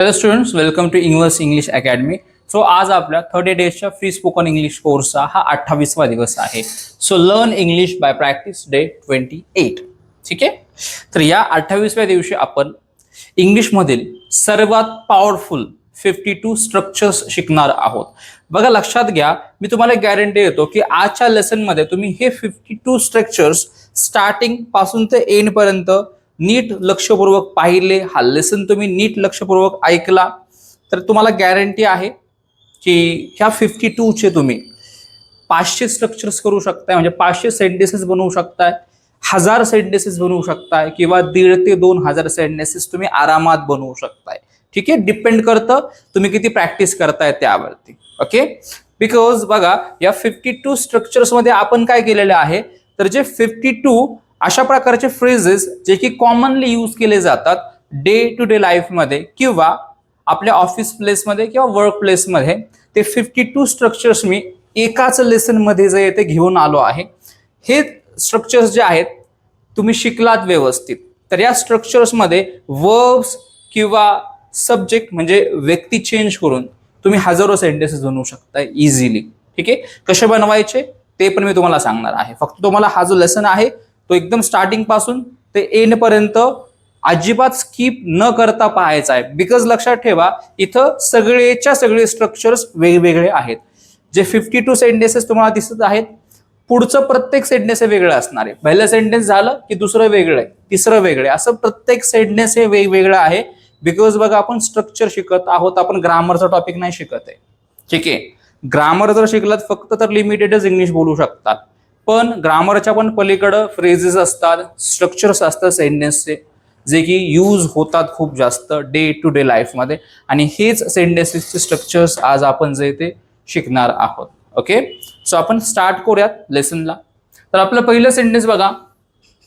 Hello students, welcome to English academy. So आज आपल्या 30 डेजच्या free spoken English कोर्सचा हा 28वा दिवस आहे. So learn English by practice day 28. ठीक आहे. तर या 28व्या दिवशी आपण इंग्लिशमधील सर्वात पॉवरफुल 52 स्ट्रक्चर्स शिकणार आहोत. बघा, लक्षात घ्या, मी तुम्हाला गॅरंटी देतो की आजच्या लेसनमध्ये तुम्ही हे 52 स्ट्रक्चर्स स्टार्टिंग पासून ते एंड पर्यंत नीट लक्षपूर्वक पाहिले, हा लेसन तुम्ही नीट लक्षपूर्वक ऐकला तर तुम्हाला गॅरंटी आहे की ह्या 52 चे तुम्ही 500 स्ट्रक्चर्स करू शकताय, म्हणजे 500 सेंटेन्सेस बनवू शकताय, 1000 सेंटेन्सेस बनवू शकताय किंवा 1,500 ते 2,000 सेंटेन्सेस तुम्ही आरामात बनवू शकताय. ठीक आहे, डिपेंड करतं तुम्ही किती प्रॅक्टिस करताय त्यावरती. ओके, बिकॉज बघा, या 52 स्ट्रक्चर्स मध्ये आपण काय केलेलं आहे, तर जे 52 अशा प्रकारचे फ्रेजेस जे की कॉमनली यूज केले जातात डे टू डे लाईफमध्ये किंवा आपल्या ऑफिस प्लेसमध्ये किंवा वर्क प्लेसमध्ये, ते 52 स्ट्रक्चर्स मी एकाच लेसनमध्ये जे येते घेऊन आलो आहे. हे स्ट्रक्चर्स जे आहेत तुम्ही शिकलात व्यवस्थित, तर या स्ट्रक्चर्समध्ये वर्ब्स किंवा सब्जेक्ट म्हणजे व्यक्ती चेंज करून तुम्ही हजारो सेंटेन्सेस बनवू शकता इझिली. ठीक आहे, कसे बनवायचे ते पण मी तुम्हाला सांगणार आहे. फक्त तुम्हाला हा जो लेसन आहे तो एकदम स्टार्टिंग पासून ते एंड पर्यंत अजिबात स्किप न करता पाहायचा आहे. बिकॉज लक्षात ठेवा, इथं सगळेच्या सगळे स्ट्रक्चर्स वेगवेगळे आहेत. जे 52 सेंटेन्सेस तुम्हाला दिसत आहेत, पुढचं प्रत्येक सेंटेन्स हे वेगळं असणार आहे. पहिलं सेंटेन्स झालं की दुसरं वेगळं आहे, तिसरं वेगळं आहे, असं प्रत्येक सेंटेन्स हे वेगवेगळं आहे. बिकॉज बघा, आपण स्ट्रक्चर शिकत आहोत, आपण ग्रामरचा टॉपिक नाही शिकत आहे. ठीक आहे, ग्रामर जर शिकलात फक्त तर लिमिटेडच इंग्लिश बोलू शकतात, पण ग्रामरच्या पण पलीकडं फ्रेजेस असतात, स्ट्रक्चर्स असतात सेंटेन्सचे, जे की यूज होतात खूप जास्त डे टू डे लाईफमध्ये, आणि हेच सेंटेन्सेसचे स्ट्रक्चर्स आज आपण जे ते शिकणार आहोत. ओके, सो आपण स्टार्ट करूयात लेसनला. तर आपलं पहिलं सेंटेन्स बघा,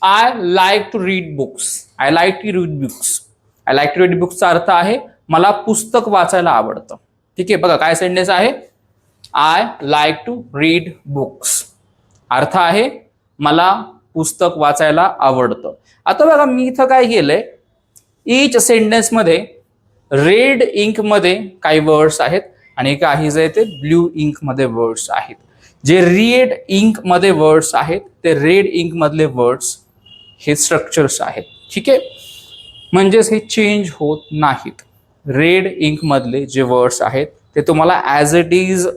I like to read books. I like to read books. I like to read बुक्सचा अर्थ आहे मला पुस्तक वाचायला आवडतं. ठीक आहे, बघा काय सेंटेन्स आहे, I like to read books. अर्थ आहे मला पुस्तक वाचायला आवडतं. आता बघा, मी इथं काय केलंय, ईच सेंटेन्स मध्ये रेड इंक मध्ये काही वर्ड्स आहेत आणि काही जे ते ब्ल्यू इंक मध्ये वर्ड्स आहेत. जे रेड इंक मध्ये वर्ड्स आहेत ते रेड इंक मधले वर्ड्स हे स्ट्रक्चर्स आहेत. ठीक आहे, म्हणजेच हे चेंज होत नाहीत. रेड इंक मधले जे वर्ड्स आहेत ते तुम्हाला ॲज इट इज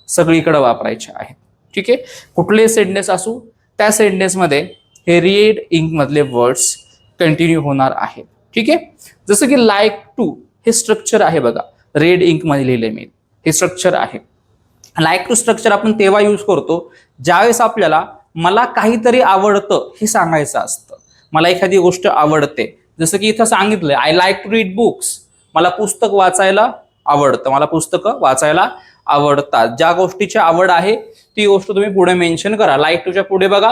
सगळीकडे वापरायचे आहेत. ठीक आहे, कुठले सेंटेन्स असू त्या सेंटेन्समध्ये हे रेड इंक मधले वर्ड्स कंटिन्यू होणार आहेत. ठीक आहे, जसं की लाईक टू हे स्ट्रक्चर आहे बघा, रेड इंक मध्ये लिहिले मी, हे स्ट्रक्चर आहे. लाईक टू स्ट्रक्चर आपण तेव्हा यूज करतो ज्यावेळेस आपल्याला मला काहीतरी आवडतं हे सांगायचं असतं, मला एखादी गोष्ट आवडते. जसं की इथं सांगितलंय, I like to read books, मला पुस्तक वाचायला आवडतं, मला पुस्तकं वाचायला आवडतात. ज्या गोष्टीची आवड आहे ती गोष्ट तुम्ही पुढे मेन्शन करा. लाईक टूच्या पुढे बघा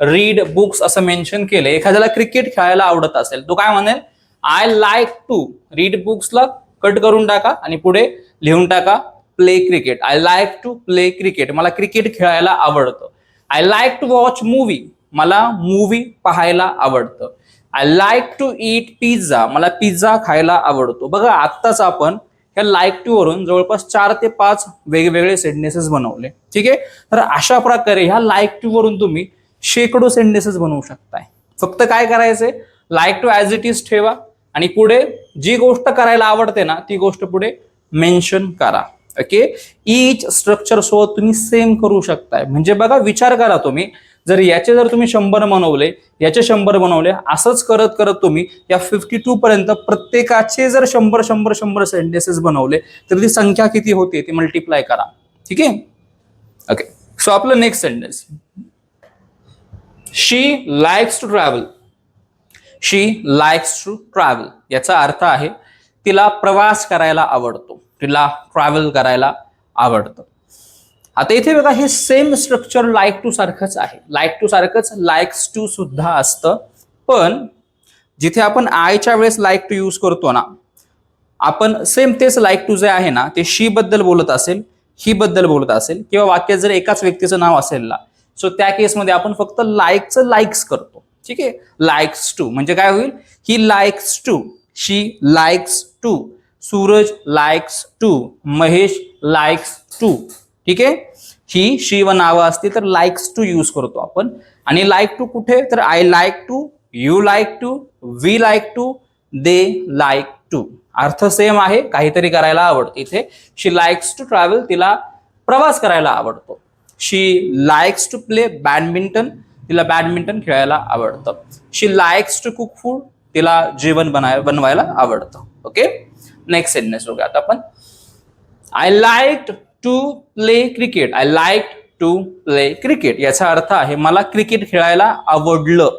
रीड बुक्स असं मेन्शन केलं. एखाद्याला क्रिकेट खेळायला आवडत असेल, तो काय म्हणेल, आय लाईक टू रीड बुक्सला कट करून टाका आणि पुढे लिहून टाका play cricket. I like to play cricket, मला क्रिकेट खेळायला आवडतं. I like to watch movie, मला मूवी पाहायला आवडतं. I like to eat pizza, मला पिझ्झा खायला आवडतो. बघा, आत्ताच आपण ह्या लाईक टू वरून जवळपास 4 ते 5 वेगवेगळे सेंटेन्सेस बनवले. ठीक आहे, तर अशा प्रकारे ह्या लाईक टू वरून तुम्ही शेकडो सेंटेन्सेस बनवू शकताय. फक्त काय करायचंय, like to as it is ठेवा आणि पुढे जी गोष्ट करायला आवडते ना ती गोष्ट पुढे मेन्शन करा. ओके, ईच स्ट्रक्चर सोबत तुम्ही सेम करू शकताय. म्हणजे बघा, विचार करा तुम्ही, जर तुम्ही 100 बनवले, याचे 100 बनवले, असंच करत करत तुम्ही या 52 पर्यंत प्रत्येकाचे जर 100 सेंटेन्सेस बनवले तर ती संख्या किती होते ती मल्टिप्लाय करा. ठीक आहे, ओके. सो आपलं next sentence, she likes to travel. She likes to travel याचा अर्थ आहे तिला प्रवास करायला आवडतो, तिला ट्रॅव्हल करायला आवडतं. आता इथे बघा, हे सेम स्ट्रक्चर लाईक टू सारखंच आहे. लाईक टू सारखंच लाईक्स टू सुद्धा असतं, पण जिथे आपण आयच्या वेळेस लाईक टू यूज करतो ना, आपण सेम तेच लाईक टू जे आहे ना ते शी बद्दल बोलत असेल, ही बद्दल बोलत असेल किंवा वाक्यात जर एकाच व्यक्तीचं नाव असेल ना, सो त्या केसमध्ये आपण फक्त लाईकचं लाईक्स करतो. ठीक आहे, लाईक्स टू म्हणजे काय होईल, he likes to, she likes to. Suraj likes to, Mahesh likes to. ठीक आहे, ही शी व नावं असतील तर लाइक्स टू यूज करतो आपण. आणि लाईक टू कुठे, तर I like to, you like to, we like to, they like to. अर्थ सेम आहे, काहीतरी करायला आवडतं. इथे शी लाइक्स टू ट्रॅव्हल, तिला प्रवास करायला आवडतो. शी लाइक्स टू प्ले बॅडमिंटन, तिला बॅडमिंटन खेळायला आवडतं. शी लाइक्स टू कुक फूड, तिला जेवण बनवायला आवडतं. ओके, नेक्स्ट सेंटेन्स बघूया आता आपण. I like to play cricket, I like to play cricket याचा अर्थ आहे मला क्रिकेट खेळायला आवडलं.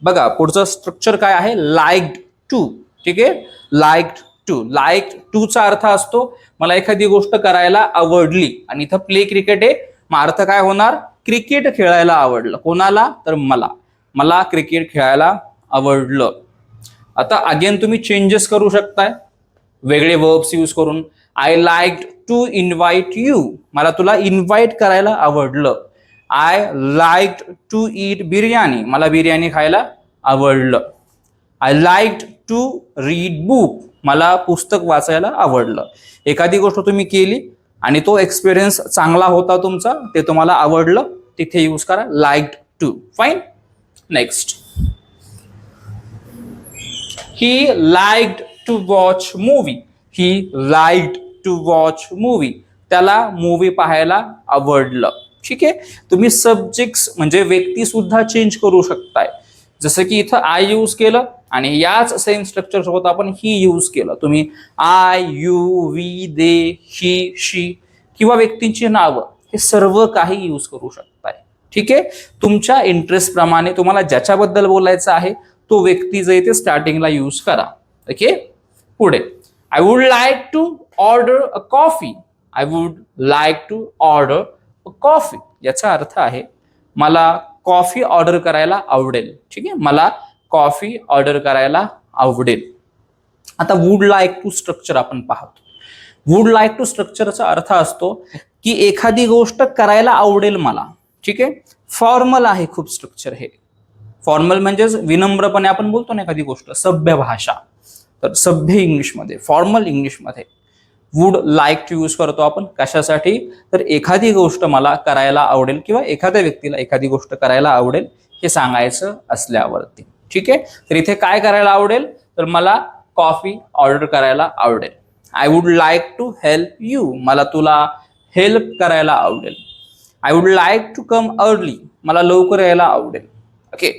बघा पुढचं स्ट्रक्चर काय आहे, लाइक्ड टू. ठीक आहे, लाइक्ड टू, लाइक्ड टू चा अर्थ असतो मला एखादी गोष्ट करायला आवडली. आणि इथं प्ले क्रिकेट आहे, मग अर्थ काय होणार, क्रिकेट खेळायला आवडलं. कोणाला, तर मला क्रिकेट खेळायला आवडलं. आता अगेन तुम्ही चेंजेस करू शकताय वेगळे वर्ब्स यूज करून. I liked to invite you, मला तुला इन्व्हाइट करायला आवडलं. I liked to eat biryani, मला बिर्याणी खायला आवडलं. I liked to read book, मला पुस्तक वाचायला आवडलं. एखादी गोष्ट तुम्ही केली आणि तो एक्सपिरियन्स चांगला होता तुमचा, ते तुम्हाला आवडलं, तिथे यूज करा liked to. Fine. Next, he liked to watch movie, he liked to watch movie, त्याला मूवी पाहायला आवडलं. ठीक आहे, तुम्ही सब्जेक्ट्स म्हणजे व्यक्ती सुद्धा चेंज करू शकताय. जसं की इथं आय यूज केलं आणि याच सेम स्ट्रक्चर सोबत आपण ही यूज केलं. तुम्ही I, you, we, they, he, शी किंवा व्यक्तींची नावं हे सर्व काही यूज करू शकताय. ठीक आहे, तुमच्या इंटरेस्ट प्रमाणे तुम्हाला ज्याच्याबद्दल बोलायचं आहे तो व्यक्ती जे ते स्टार्टिंगला यूज करा. ओके, पुढे I would like to order a coffee, I would like to order a coffee याचा अर्थ आहे मला कॉफी ऑर्डर करायला आवडेल. ठीक आहे, मला कॉफी ऑर्डर करायला आवडेल. आता वुड लाईक टू स्ट्रक्चर आपण पाहतो. वुड लाईक टू स्ट्रक्चरचा अर्थ असतो की एखादी गोष्ट करायला आवडेल मला. ठीक आहे, फॉर्मल आहे खूप स्ट्रक्चर हे. फॉर्मल म्हणजेच विनम्रपणे आपण बोलतो ना एखादी गोष्ट, सभ्य भाषा. तर सभ्य इंग्लिशमध्ये, फॉर्मल इंग्लिशमध्ये वुड लाईक टू यूज करतो आपण. कशासाठी, तर एखादी गोष्ट मला करायला आवडेल किंवा एखाद्या व्यक्तीला एखादी गोष्ट करायला आवडेल हे सांगायचं असल्यावरती. ठीक आहे, तर इथे काय करायला आवडेल, तर मला कॉफी ऑर्डर करायला आवडेल. I would like to help you, मला तुला हेल्प करायला आवडेल. I would like to come early, मला लवकर यायला आवडेल. Okay,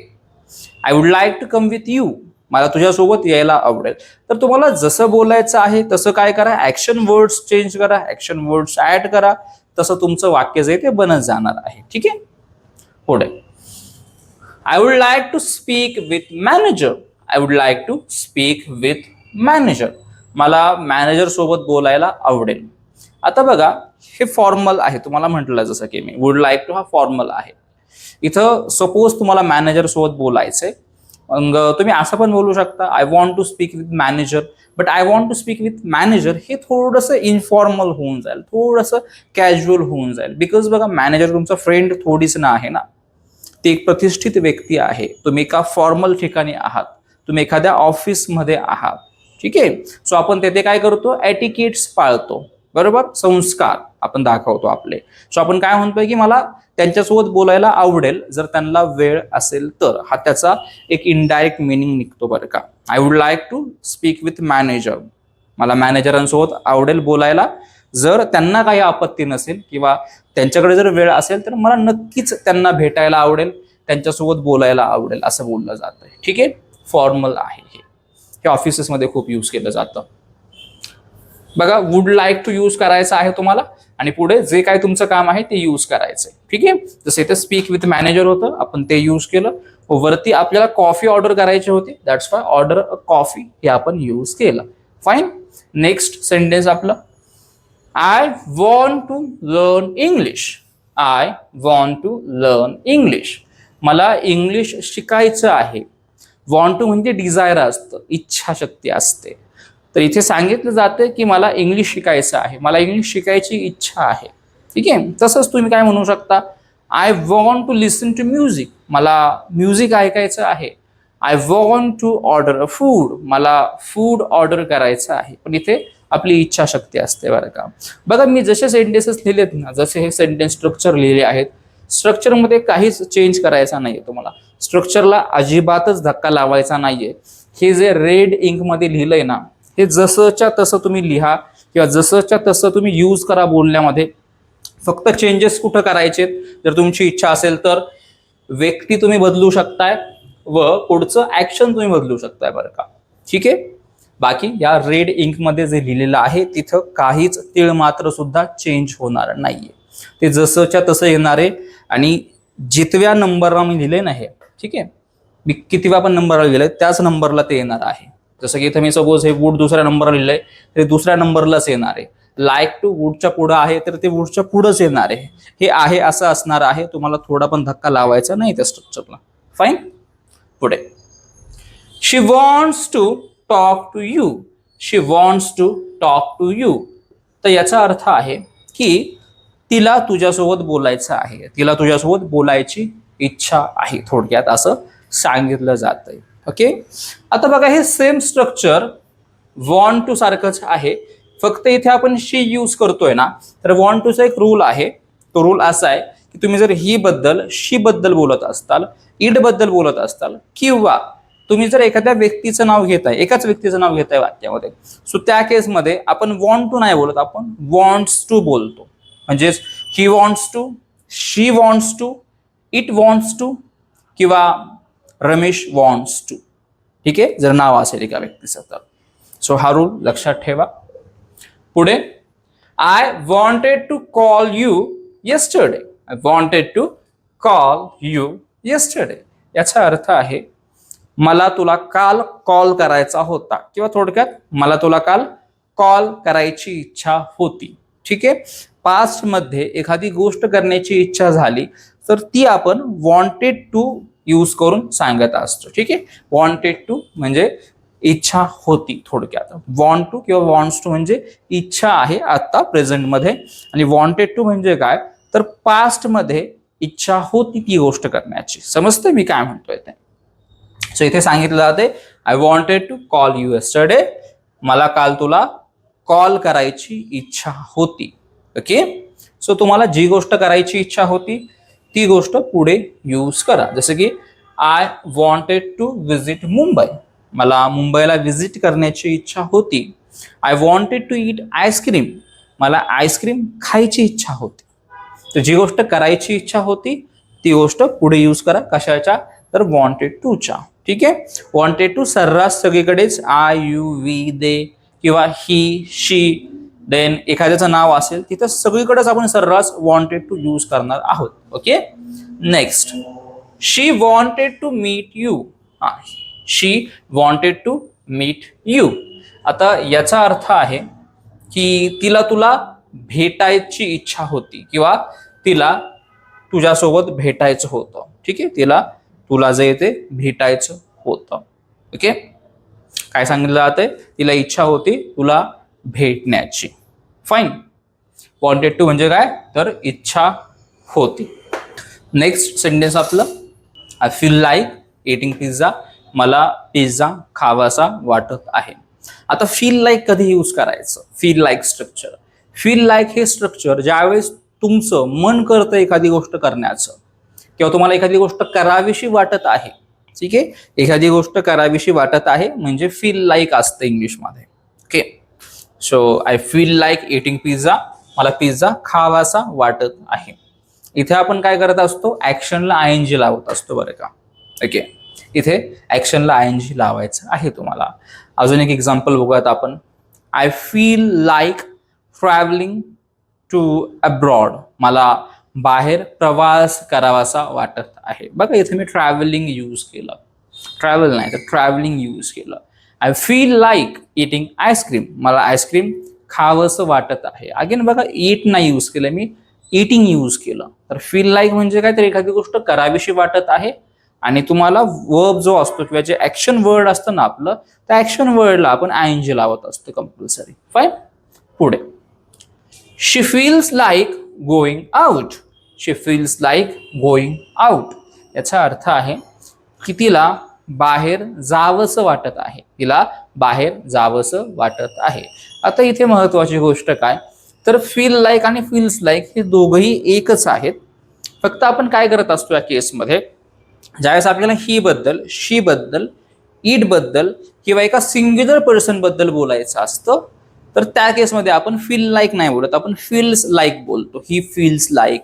I would like to come with you, मला तुझ्यासोबत यायला आवडेल. तर तुम्हाला जसं बोलायचं आहे तसं काय करा, ऍक्शन वर्ड्स चेंज करा, ऍक्शन वर्ड्स ऍड करा, तसं तुमचं वाक्य जे ते बनत जाणार आहे. ठीक आहे, पुढे I would like to speak with manager, I would like to speak with manager, मला मॅनेजर सोबत बोलायला आवडेल. आता बघा हे फॉर्मल आहे, तुम्हाला म्हटलं जसं की मी वुड लाईक टू हा फॉर्मल आहे. इथं सपोज तुम्हाला मॅनेजर सोबत बोलायचंय, मग तुम्ही असं पण बोलू शकता I want to speak with manager. But I want to speak with manager हे थोडंसं इन्फॉर्मल होऊन जाईल, थोडंसं कॅज्युअल होऊन जाईल. बिकॉज बघा मॅनेजर तुमचा फ्रेंड थोडीच ना आहे ना, ती एक प्रतिष्ठित व्यक्ती आहे. तुम्ही एका फॉर्मल ठिकाणी आहात, तुम्ही एखाद्या ऑफिसमध्ये आहात. ठीक आहे, सो आपण तेथे काय करतो, एटिकेट्स पाळतो, बरोबर, संस्कार आपण दाखवतो आपले. सो आपण काय म्हणतोय की मला त्यांच्यासोबत बोलायला आवडेल जर त्यांना वेळ असेल तर. हा त्याचा एक इनडायरेक्ट मिनिंग निघतो बरं का. I would like to speak with manager, मला मॅनेजरांसोबत आवडेल बोलायला जर त्यांना काही आपत्ती नसेल किंवा त्यांच्याकडे जर वेळ असेल तर मला नक्कीच त्यांना भेटायला आवडेल, त्यांच्यासोबत बोलायला आवडेल असं बोललं जातं. ठीक आहे, फॉर्मल आहे हे ऑफिसेसमध्ये खूप यूज केलं जातं. बघा वुड लाईक टू यूज करायचं आहे तुम्हाला आणि पुढे जे काय तुमचं काम आहे ते यूज करायचंय. ठीक आहे, जसं इथे स्पीक विथ मॅनेजर होतं आपण ते यूज केलं. वरती आपल्याला कॉफी ऑर्डर करायची होती, that's why order a coffee हे आपण यूज केलं. फाईन. नेक्स्ट सेंटेन्स आपलं I want to learn English, I want to learn English, मला इंग्लिश शिकायचं आहे. वॉन्ट टू म्हणजे डिझायर असतं, इच्छाशक्ती असते. तर इथे सांगितलं जातं की मला इंग्लिश शिकायचं आहे, मला इंग्लिश शिकायची इच्छा आहे. ठीक आहे, तसंच तुम्ही काय म्हणू शकता, I want to listen to music, मला म्युझिक ऐकायचं आहे. I want to order a food, मला फूड ऑर्डर करायचं आहे. पण इथे आपली इच्छाशक्ती असते बरं का. बघा मी जसे सेंटेन्सेस लिहिलेत ना, जसे हे सेंटेन्स स्ट्रक्चर लिहिले आहेत, स्ट्रक्चरमध्ये काहीच चेंज करायचा नाहीये तुम्हाला. स्ट्रक्चरला अजिबातच धक्का लावायचा नाहीये. हे जे रेड इंकमध्ये लिहिलंय ना, हे जसंच्या तसं तुम्ही लिहा किंवा जसंच्या तसं तुम्ही यूज करा बोलण्यामध्ये. फक्त चेंजेस कुठं करायचे, जर तुमची इच्छा असेल तर व्यक्ती तुम्ही बदलू शकताय व पुढचं ऍक्शन तुम्ही बदलू शकताय बरं का. ठीक आहे. बाकी या रेड इंकमध्ये जे लिहिलेलं आहे तिथं काहीच तीळ मात्र सुद्धा चेंज होणार नाहीये. ते जसंच्या तसं येणार आहे. आणि जितव्या नंबरला मी लिहिले ना हे, ठीक आहे, मी कितीव्या पण नंबरला लिहिलंय त्याच नंबरला ते येणार आहे. जसं की इथं मी सपोज हे वूड दुसऱ्या नंबरला लिहिलंय तर दुसऱ्या नंबरलाच येणार आहे. लाईक टू वूडच्या पुढं आहे तर ते वूडच्या पुढंच येणार आहे. हे आहे असं असणार आहे. तुम्हाला थोडा पण धक्का लावायचा नाही त्या स्ट्रक्चरला. फाईन. पुढे, she wants to talk to you. She wants to talk to you. तर याचा अर्थ आहे की तिला तुझ्यासोबत बोलायचं आहे, तिला तुझ्यासोबत बोलायची इच्छा आहे, थोडक्यात असं सांगितलं जातंय. ओके. आता बघा हे सेम स्ट्रक्चर वॉन्ट टू सारखंच आहे, फक्त इथे आपण शी यूज करतोय ना, तर वॉन्ट टूचा एक रूल आहे. तो रूल असा आहे की तुम्ही जर ही बद्दल, शी बद्दल बोलत असताल, इट बद्दल बोलत असताल, किंवा तुम्ही जर एखाद्या व्यक्तीचं नाव घेताय, एकाच व्यक्तीचं नाव घेताय वाक्यामध्ये, सो त्या केसमध्ये आपण वॉन्ट टू नाही बोलत, आपण वॉन्ट्स टू बोलतो. म्हणजेच he wants to, she wants to, it wants to किंवा रमेश वॉन्ट्स टू. ठीक आहे, जर नाव असेल एका व्यक्तीचं तर. सो हा रूल लक्षात ठेवा. पुढे, I wanted to call you yesterday. I wanted to call you yesterday. याचा अर्थ आहे मला तुला काल कॉल करायचा होता, किंवा थोडक्यात मला तुला काल कॉल करायची इच्छा होती. ठीक आहे. पास्ट मध्ये एखादी गोष्ट करण्याची इच्छा झाली तर ती आपण वॉन्टेड टू यूज करून सांगत असतो. ठीक आहे. वॉन्टेड टू म्हणजे इच्छा होती थोडक्यात. वॉन्ट टू किंवा वॉन्ट्स टू म्हणजे इच्छा आहे आता प्रेझेंट मध्ये, आणि वॉन्टेड टू म्हणजे काय तर पास्ट मध्ये इच्छा होती ती गोष्ट करण्याची. समजते मी काय म्हणतोय ते. सो इथे सांगितलं जाते I wanted to call you yesterday. मला काल तुला कॉल करायची इच्छा होती. ओके. सो तुम्हाला जी गोष्ट करायची इच्छा होती ती गोष्ट पुढे यूज करा. जसं की I wanted to visit Mumbai. मला मुंबईला विजिट करण्याची इच्छा होती. I wanted to eat ice cream. मला आईस्क्रीम खायची इच्छा होती. तर जी गोष्ट करायची इच्छा होती ती गोष्ट पुढे यूज करा. कशाच्या तर वॉन्टेड टूच्या. ठीक आहे. वॉन्टेड टू सर्रास सगळीकडेच आय यू वी दे किंवा ही शी, देन एखाद्याचं नाव असेल तिथं सगळीकडेच आपण सर्रास वॉन्टेड टू यूज करणार आहोत. Okay. Next, she wanted to meet you. She wanted to meet you. आता याचा अर्थ आहे की तिला तुला भेटायची इच्छा होती किंवा तिला तुझ्यासोबत भेटायचं होतं. ठीक आहे. तिला तुला जे ते भेटायचं होतं. ओके. काय सांगितलं जातंय, तिला इच्छा होती तुला भेटण्याची. फाईन. वॉन्टेड टू म्हणजे काय तर इच्छा होती. नेक्स्ट सेंटेन्स आपलं, I feel like eating pizza. मला पिझ्झा खावासा वाटत आहे. आता फील लाईक कधी यूज करायचं. Feel like structure. Feel like हे स्ट्रक्चर ज्यावेळेस तुमचं मन करतं एखादी गोष्ट करण्याचं किंवा तुम्हाला एखादी गोष्ट करावीशी वाटत आहे. ठीक आहे. एखादी गोष्ट करावीशी वाटत आहे म्हणजे फील लाईक असतं इंग्लिशमध्ये. Okay. So I feel like eating pizza. मला पिझ्झा खावासा वाटत आहे. इथे आपण काय करत असतो, ऍक्शनला आयएनजी लावत असतो बरं का. ओके. इथे ऍक्शनला आयएनजी लावायचं आहे तुम्हाला. अजून एक एक्झाम्पल बघूयात आपण. I feel like travelling to abroad. मला बाहेर प्रवास करावासा वाटत आहे. बघा इथे मी ट्रॅव्हलिंग यूज केलं, ट्रॅव्हल नाही तर ट्रॅव्हलिंग यूज केलं. I feel like eating ice cream. मला आईस्क्रीम खावंसं वाटत आहे. अगेन बघा ईट नाही यूज केलं मी, इटिंग यूज केलं. तर फील लाईक म्हणजे काय तर एखादी गोष्ट करावीशी वाटत आहे आणि तुम्हाला वर्ब जो असतो किंवा जे ऍक्शन वर्ड असतं ना आपलं, त्या ऍक्शन वर्डला आपण आयएनजी लावत असतो कंपल्सरी. फाईन. पुढे, शी फील्स लाईक गोईंग आउट. शी फील्स लाईक गोईंग आउट. याचा अर्थ आहे की तिला बाहेर जावंसं वाटत आहे, तिला बाहेर जावंसं वाटत आहे. आता इथे महत्वाची गोष्ट काय, तर फील लाईक आणि फील्स लाईक हे दोघंही एकच आहेत. फक्त आपण काय करत असतो या केसमध्ये, ज्यावेळेस आपल्याला ही बद्दल, शी बद्दल, इट बद्दल किंवा एका सिंग्युलर पर्सन बद्दल बोलायचं असतं, तर त्या केसमध्ये आपण फील लाईक नाही बोलत, आपण फील्स लाईक बोलतो. He feels like,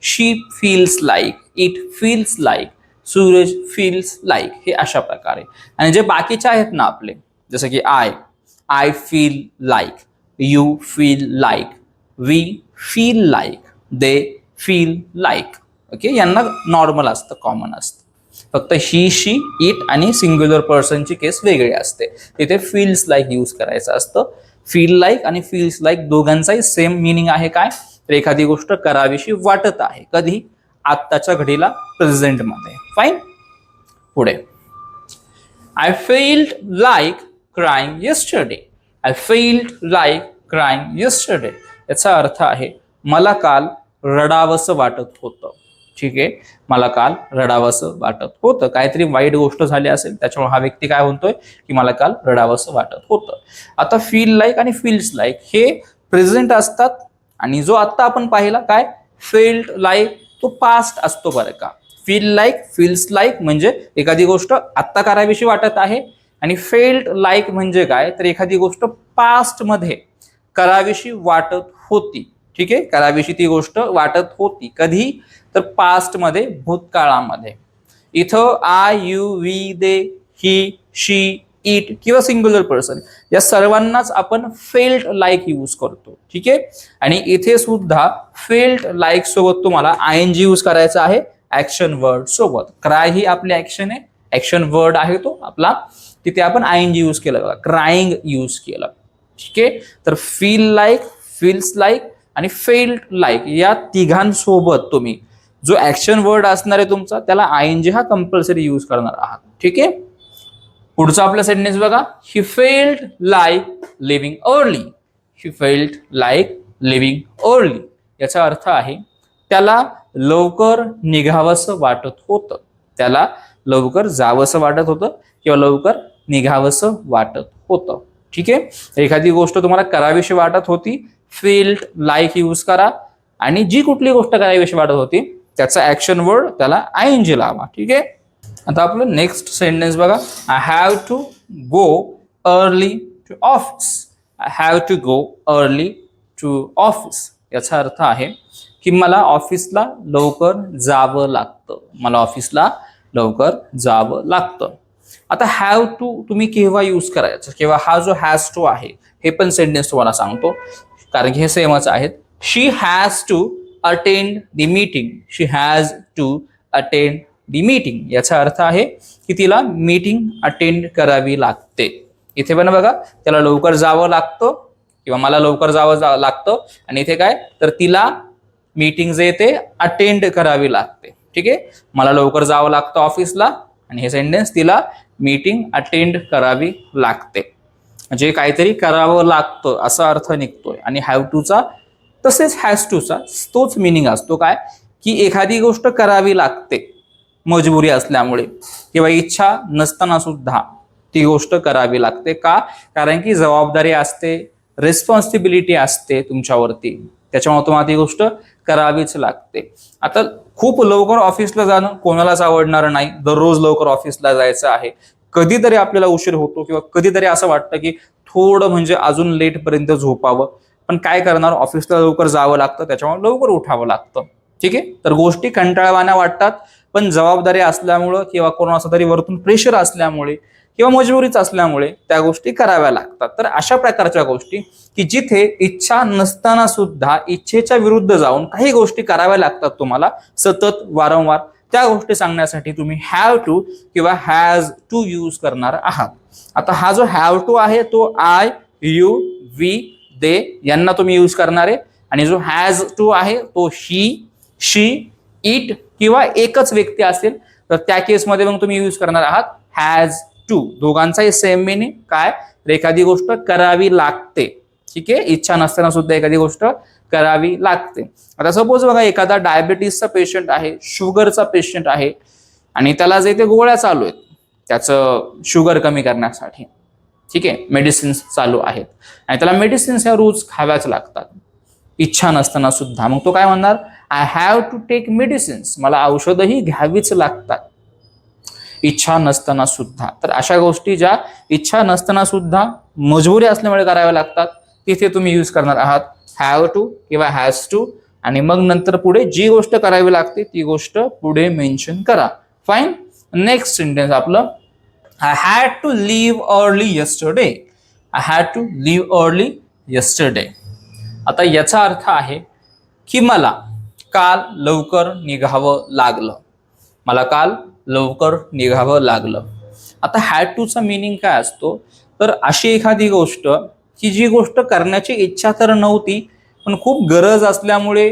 she feels like, it feels like, Suraj feels like, हे अशा प्रकारे. आणि जे बाकीचे आहेत ना आपले, जसं की I feel like, you feel like, we feel like, they feel like. Okay, यांना नॉर्मल असतं, कॉमन असतं. फक्त ही, शी, इट आणि सिंग्युलर पर्सनची केस वेगळी असते, तिथे फील्स लाईक यूज करायचं असतं. फील लाईक आणि फील्स लाईक दोघांचाही सेम मिनिंग आहे. काय, तर एखादी गोष्ट करावीशी वाटत आहे, कधी, आत्ताच्या घडीला, प्रेझेंटमध्ये. फाईन. पुढे, I field like crying yesterday. I field like crying yesterday याचा अर्थ आहे मला काल रडावंसं वाटत होतं. ठीक आहे, मला काल रडावंसं वाटत होतं, काहीतरी वाईट गोष्ट झाली असेल त्याच्यामुळे हा व्यक्ती काय म्हणतोय की मला काल रडावंसं वाटत होतं. आता फील लाईक आणि फील्स लाईक हे प्रेझेंट असतात, आणि जो आता आपण पाहिला काय, फेल्ड लाईक, तो पास्ट असतो बरं का. फील लाईक, फील्स लाईक म्हणजे एखादी गोष्ट आत्ता करावीशी वाटत आहे, आणि फेल्ड लाईक म्हणजे काय, तर एखादी गोष्ट पास्ट मध्ये करावीशी वाटत होती. ठीक आहे, करावीशी ती गोष्ट वाटत होती, कधी, तर पास्ट मध्ये, भूतकाळामध्ये. इथं I, you, we, they, he, she, it किंवा सिंग्युलर पर्सन या सर्वांनाच आपण फेल्ड लाईक यूज करतो. ठीक आहे, आणि इथे सुद्धा फेल्ड लाईक सोबत तुम्हाला आयएनजी यूज करायचा आहे ऍक्शन वर्ड सोबत. क्राय ही आपली ऍक्शन आहे, ऍक्शन वर्ड आहे तो आपला, तिथे आपण आयएनजी यूज केलं बघा, क्राईंग यूज केलं. ठीक आहे, तर फील लाईक, फील्स लाईक आणि फेल्ड लाईक या तिघांसोबत तुम्ही जो ऍक्शन वर्ड असणार आहे तुमचा, त्याला आयएनजी हा कंपल्सरी यूज करणार आहात. ठीक आहे, पुढचा आपला सेंटेन्स बघा, he failed like living early. He failed like living early याचा अर्थ आहे त्याला लवकर निघावंसं वाटत होतं, त्याला लवकर जावंसं वाटत होतं किंवा लवकर निघावंसं वाटत होतं. ठीक आहे, एखादी गोष्ट तुम्हाला करावीशी वाटत होती, फेल्ड लाईक यूज करा, आणि जी कुठली गोष्ट करावीशी वाटत होती त्याचा ऍक्शन वर्ड त्याला आयएनजी लावा. ठीक आहे, आता आपलं नेक्स्ट सेंटेन्स बघा, I have to go early to office. I have to go early to office याचा अर्थ आहे की मला ऑफिसला लवकर जावं लागतं, मला ऑफिसला लवकर जावं लागतं. आता हॅव टू तुम्ही केव्हा यूज करायचं, किंवा हा जो हॅज टू आहे हे पण सेंटेन्स तुम्हाला सांगतो, कारण की हे सेमच आहेत. She has to attend the meeting. She has to attend the meeting याचा अर्थ आहे की तिला मीटिंग अटेंड करावी लागते. इथे पण बघा, त्याला लवकर जावं लागतं किंवा मला लवकर जावं लागतं, आणि इथे काय, तर तिला मीटिंग जे ते अटेंड करावी लागते. ठीक आहे, मला लवकर जावं लागतं ऑफिसला, आणि हे सेंटेन्स तिला मीटिंग अटेंड करावी लागते, म्हणजे काहीतरी करावं लागतं असा अर्थ निघतोय. आणि हॅव टूचा तसेच हॅज टूचा तोच मिनिंग असतो, काय, की एखादी गोष्ट करावी लागते मजबुरी असल्यामुळे किंवा इच्छा नसताना सुद्धा ती गोष्ट करावी लागते. का, कारण की जबाबदारी असते, रिस्पॉन्सिबिलिटी असते तुमच्यावरती, त्याच्यामुळे तुम्हाला ती गोष्ट करावीच लागते. आता खूप लवकर ऑफिसला जाणं कोणालाच आवडणार नाही, दररोज लवकर ऑफिसला जायचं आहे. कधीतरी आपल्याला उशीर होतो किंवा कधीतरी असं वाटतं की थोडं म्हणजे अजून लेट पर्यंत झोपावं, पण काय करणार, ऑफिसला लवकर जावं लागतं, त्याच्यामुळे लवकर उठावं लागतं. ठीक आहे, तर गोष्टी कंटाळवाण्या वाटतात, पण जबाबदारी असल्यामुळं किंवा कोणाचं तरी वरतून प्रेशर असल्यामुळे किंवा मजबुरीच असल्यामुळे त्या गोष्टी कराव्या लागतात. तर अशा प्रकारच्या गोष्टी की जिथे इच्छा नसताना सुद्धा इच्छेच्या विरुद्ध जाऊन काही गोष्टी कराव्या लागतात तुम्हाला सतत वारंवार, त्या गोष्टी सांगण्यासाठी तुम्ही हॅव टू किंवा हॅज टू यूज करणार आहात. आता हा जो हॅव टू आहे तो आय, यू, वी, दे यांना तुम्ही यूज करणार आहे, आणि जो हॅज टू आहे तो ही, शी, इट किंवा एकच व्यक्ती असेल तर त्या केसमध्ये मग तुम्ही यूज करणार आहात हॅज टू. दोघांचाही सेम मिनिंग, काय, तर एखादी गोष्ट करावी लागते. ठीक आहे, इच्छा नसताना सुद्धा एखादी गोष्ट करावी लागते. आता सपोज बघा, एखादा डायबिटीसचा पेशंट आहे, शुगरचा पेशंट आहे, आणि त्याला जे ते गोळ्या चालू आहेत, त्याचं शुगर कमी करण्यासाठी, ठीक आहे, मेडिसिन्स चालू आहेत आणि त्याला मेडिसिन्स ह्या रोज खाव्याच लागतात इच्छा नसताना सुद्धा. मग तो काय म्हणणार, I have to take medicines, मला औषधही घ्यावीच लागतात इच्छा नसताना सुद्धा. तर अशा गोष्टी ज्या इच्छा नसताना सुद्धा मजबुरी असल्यामुळे कराव्या लागतात, तिथे तुम्ही यूज करणार आहात हॅव टू किंवा हॅज टू, आणि मग नंतर पुढे जी गोष्ट करावी लागते ती गोष्ट पुढे मेन्शन करा. फाईन. नेक्स्ट सेंटेन्स आपलं, I had to leave early yesterday. I had to leave early yesterday. आता याचा अर्थ आहे की मला काल लवकर निघावं लागलं. मला काल लवकर निघावं लागलं. आता हॅड टूचा मीनिंग काय असतो, तर अशी एखादी गोष्ट की जी गोष्ट करण्याची इच्छा तर नव्हती पण खूप गरज असल्यामुळे,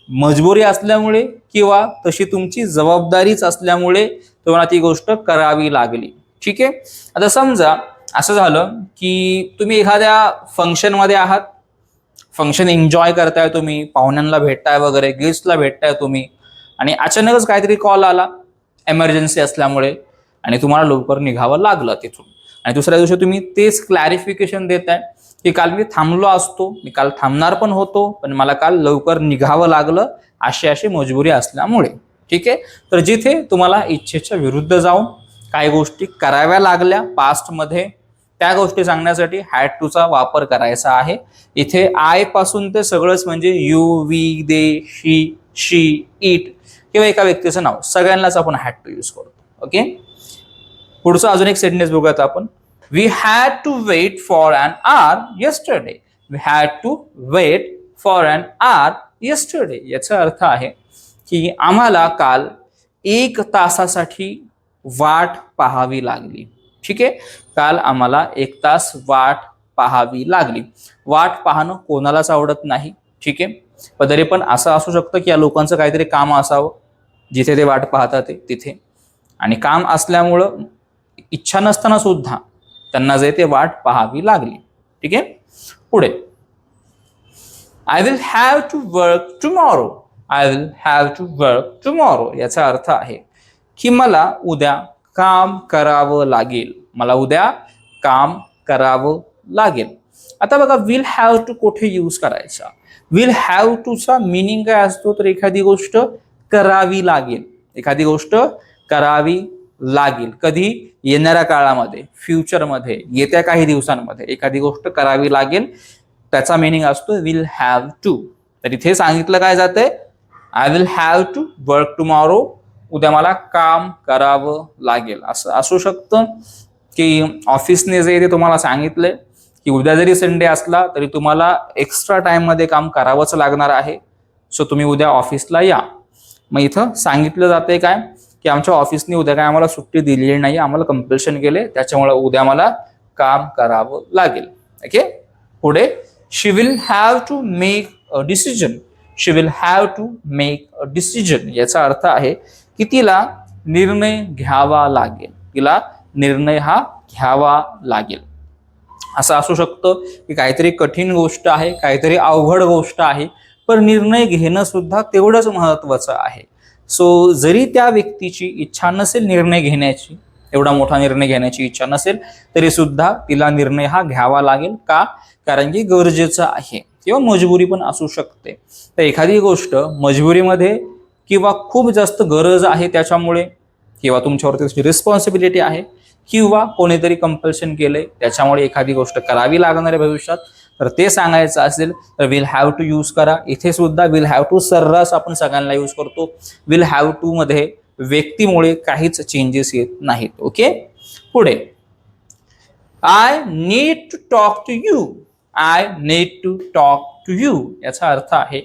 मजबुरी असल्यामुळे किंवा तशी तुमची जबाबदारीच असल्यामुळे तुम्हाला ती गोष्ट करावी लागली. ठीक आहे. आता समजा असं झालं की तुम्ही एखाद्या फंक्शनमध्ये आहात, फंक्शन एन्जॉय करताय तुम्ही, पाहुण्यांना भेटताय वगैरे, गेस्टला भेटताय तुम्ही, आणि अचानकच काहीतरी कॉल आला एमर्जन्सी असल्यामुळे आणि तुम्हाला लवकर निघावं लागलं तिथून. आणि दुसऱ्या दिवशी तुम्ही तेच क्लॅरिफिकेशन देताय की काल मी थांबलो असतो, मी काल थांबणार पण होतो, पण मला काल लवकर निघावं लागलं अशी मजबुरी असल्यामुळे. ठीक आहे. तर जिथे तुम्हाला इच्छेच्या विरुद्ध जाऊन काही गोष्टी कराव्या लागल्या पास्टमध्ये, त्या गोष्टी सांगण्यासाठी हॅड टूचा वापर करायचा आहे. इथे आय पासून ते सगळंच म्हणजे you, we, they, she, it किंवा एका व्यक्तीचं नाव, सगळ्यांनाच आपण हॅड टू यूज करतो. ओके. पुढचं अजून एक सेंटेन्स बघूयात आपण. We had to wait for an hour yesterday. We had to wait for an hour yesterday. याचा अर्थ आहे की आम्हाला काल 1 तासासाठी वाट पाहावी लागली. ठीक आहे. काल आम्हाला 1 तास वाट पाहावी लागली. वाट पाहणं कोणालाच आवडत नाही. ठीक आहे. पण तरी पण असं असू शकतं की या लोकांचं काहीतरी काम असावं जिथे ते वाट पाहतात तिथे, आणि काम असल्यामुळं इच्छा नसताना सुद्धा त्यांना जे ते वाट पाहावी लागली. ठीक आहे. पुढे, I will have to work tomorrow. I will have to work tomorrow. याचा अर्थ आहे की मला उद्या काम करावं लागेल. मला उद्या काम करावं लागेल. आता बघा, विल हॅव टू कुठे यूज करायचा. विल हॅव टूचा मिनिंग काय असतो, तर एखादी गोष्ट करावी लागेल. एखादी गोष्ट करावी लागेल. कधी? येणाऱ्या काळामध्ये, फ्युचरमध्ये, येत्या काही दिवसांमध्ये एखादी गोष्ट करावी लागेल, त्याचा मिनिंग असतो विल हॅव टू. तर इथे सांगितलं काय जातंय, I will have to work tomorrow. उद्या मला काम करावं लागेल. असं असू शकतं की ऑफिसने जे ते तुम्हाला सांगितलंय की उद्या जरी संडे असला तरी तुम्हाला एक्स्ट्रा टाइम मध्ये काम करावंच लागणार आहे, सो तुम्ही उद्या ऑफिसला या. मग इथं सांगितलं जातंय काय की आमच्या ऑफिसने उद्या काय आम्हाला सुट्टी दिलेली नाही, आम्हाला कंपल्शन केले, त्याच्यामुळे उद्या मला काम करावं लागेल. ओके. पुढे, she will have to make a decision. She will have to make a decision. याचा अर्थ आहे की तिला निर्णय घ्यावा लागेल. तिला निर्णय हा घ्यावा लागेल. असं असू शकतं की काहीतरी कठीण गोष्ट आहे, काहीतरी अवघड गोष्ट आहे, पण निर्णय घेणं सुद्धा तेवढंच महत्वाचं आहे. सो जरी त्या व्यक्तीची इच्छा नसेल निर्णय घेण्याची, एवढा मोठा निर्णय घेण्याची इच्छा नसेल, तरी सुद्धा तिला निर्णय हा घ्यावा लागेल. का? कारण की गरजेचं आहे किंवा मजबुरी पण असू शकते. तर एखादी गोष्ट मजबुरीमध्ये किंवा खूप जास्त गरज आहे त्याच्यामुळे, किंवा तुमच्यावरती त्याची रिस्पॉन्सिबिलिटी आहे, किंवा कोणीतरी कंपल्शन केलंय त्याच्यामुळे एखादी गोष्ट करावी लागणार आहे भविष्यात, तर ते सांगायचं असेल तर विल हॅव टू यूज करा. इथे सुद्धा विल हॅव टू सर्रास आपण सगळ्यांना यूज करतो. विल हॅव टू मध्ये व्यक्तीमुळे काहीच चेंजेस येत नाहीत. ओके. पुढे, I need to talk to you. I need to talk to you. याचा अर्थ आहे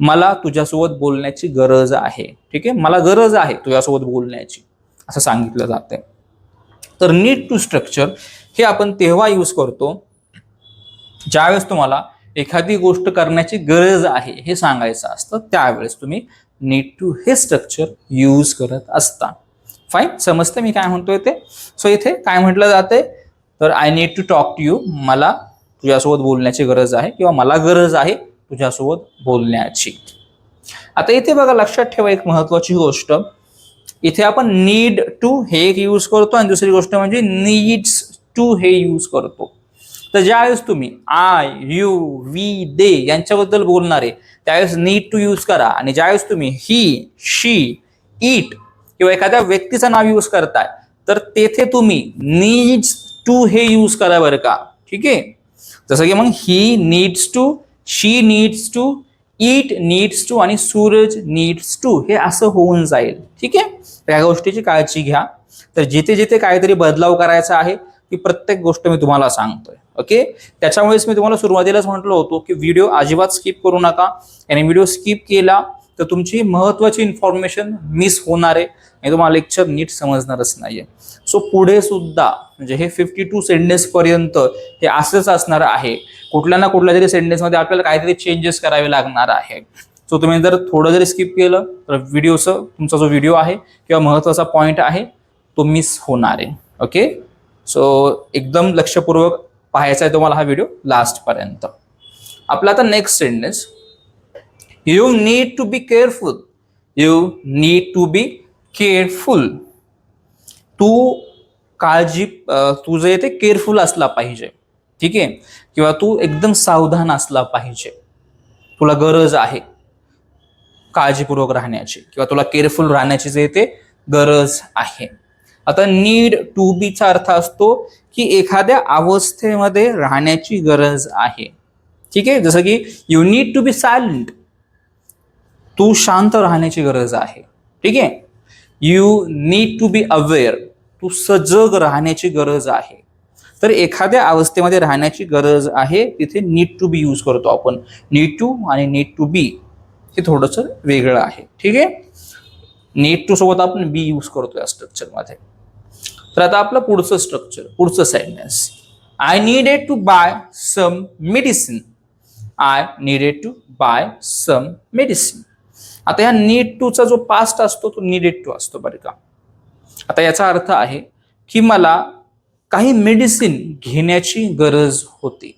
मला तुझ्यासोबत बोलण्याची गरज आहे. ठीक आहे. मला गरज आहे तुझ्यासोबत बोलण्याची, असं सांगितलं जातंय. तर नीड टू स्ट्रक्चर हे आपण तेव्हा यूज करतो ज्यावेळेस तुम्हाला एखादी गोष्ट करण्याची गरज आहे हे सांगायचं असतं, त्यावेळेस तुम्ही नीड टू हे स्ट्रक्चर यूज करत असता. फाईन. समजते मी काय म्हणतोय ते. सो इथे काय म्हटलं जातंय, तर I need to talk to you. मला तुझ्यासोबत बोलण्याची गरज आहे किंवा मला गरज आहे तुझ्यासोबत बोलण्याची. आता इथे बघा, लक्षात ठेवा एक महत्वाची गोष्ट इथे आपण नीड टू हे एक यूज करतो आणि दुसरी गोष्ट म्हणजे नीड्स टू हे यूज करतो. तर ज्यावेळेस तुम्ही आय, यू, वी, दे यांच्याबद्दल बोलणार आहे त्यावेळेस नीड टू यूज करा. आणि ज्यावेळेस तुम्ही ही, शी, इट किंवा एखाद्या व्यक्तीचं नाव यूज करताय तर तेथे तुम्ही नीड्स टू हे यूज करा बरं का. ठीक आहे. जसं की मग he needs to, she needs to, it needs to आणि सूरज नीड्स टू हे असं होऊन जाईल. ठीक आहे. त्या गोष्टीची काळजी घ्या. तर जिथे जिथे काहीतरी बदलाव करायचा आहे ती प्रत्येक गोष्ट मी तुम्हाला सांगतोय. ओके. त्याच्यामुळेच मी तुम्हाला सुरुवातीलाच म्हटलं होतो की व्हिडिओ अजिबात स्किप करू नका. आणि व्हिडिओ स्किप केला तर तुमची महत्वाची इन्फॉर्मेशन मिस होणार आहे आणि तुम्हाला लेक्चर नीट समजणारच नाहीये. सो पुढे सुद्धा म्हणजे हे 52 सेंटेन्स पर्यंत हे असंच असणार आहे. कुठल्या ना कुठल्या तरी सेंटेन्स मध्ये आपल्याला काहीतरी चेंजेस करावे लागणार आहे. सो तुम्ही जर थोडं जरी स्किप केलं तर व्हिडिओचं तुमचा जो व्हिडिओ आहे किंवा महत्वाचा पॉईंट आहे तो मिस होणार आहे. ओके. सो एकदम लक्षपूर्वक पाहायचा आहे तुम्हाला हा व्हिडिओ लास्ट पर्यंत. आपला आता next sentence, you need to be careful. You need to be careful. तू काळजी, तू जे ते केअरफुल असला पाहिजे. ठीक आहे. किंवा तू एकदम सावधान असला पाहिजे. तुला गरज आहे काळजीपूर्वक राहण्याची किंवा तुला केअरफुल राहण्याची जे ते गरज आहे. आता नीड टू बी चा अर्थ असतो की एखाद्या अवस्थेमध्ये राहण्याची गरज आहे. ठीक आहे. जसं की you need to be silent. तू शांत राहण्याची गरज आहे. ठीक आहे. You need to be aware. तू सजग राहण्याची गरज आहे. तर एखाद्या अवस्थेमध्ये राहण्याची गरज आहे तिथे नीड टू बी यूज करतो आपण. नीड टू आणि नीड टू बी हे थोडंसं वेगळं आहे. ठीक आहे. नीड टू सोबत आपण बी यूज करतो या स्ट्रक्चरमध्ये. तर आता आपलं पुढचं स्ट्रक्चर, पुढचं sentence, I needed to buy some medicine. I needed to buy some medicine. आता या नीड टूचा जो पास्ट असतो तो नीडेड टू असतो बरं का. आता याचा अर्थ आहे की मला काही मेडिसिन घेण्याची गरज होती.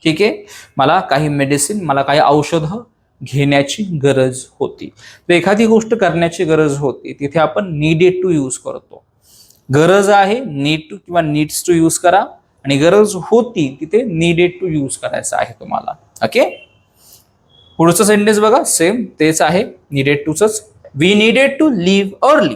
ठीक आहे. मला काही मेडिसिन, मला काही औषधं घेण्याची गरज होती. तर एखादी गोष्ट करण्याची गरज होती तिथे आपण नीडेड टू यूज करतो. गरज आहे नीड टू किंवा नीड्स टू यूज करा आणि गरज होती तिथे नीडेड टू यूज करायचं आहे तुम्हाला. ओके. पुढचं सेंटेन्स बघा, सेम तेच आहे नीडेड टूच. We needed to leave early.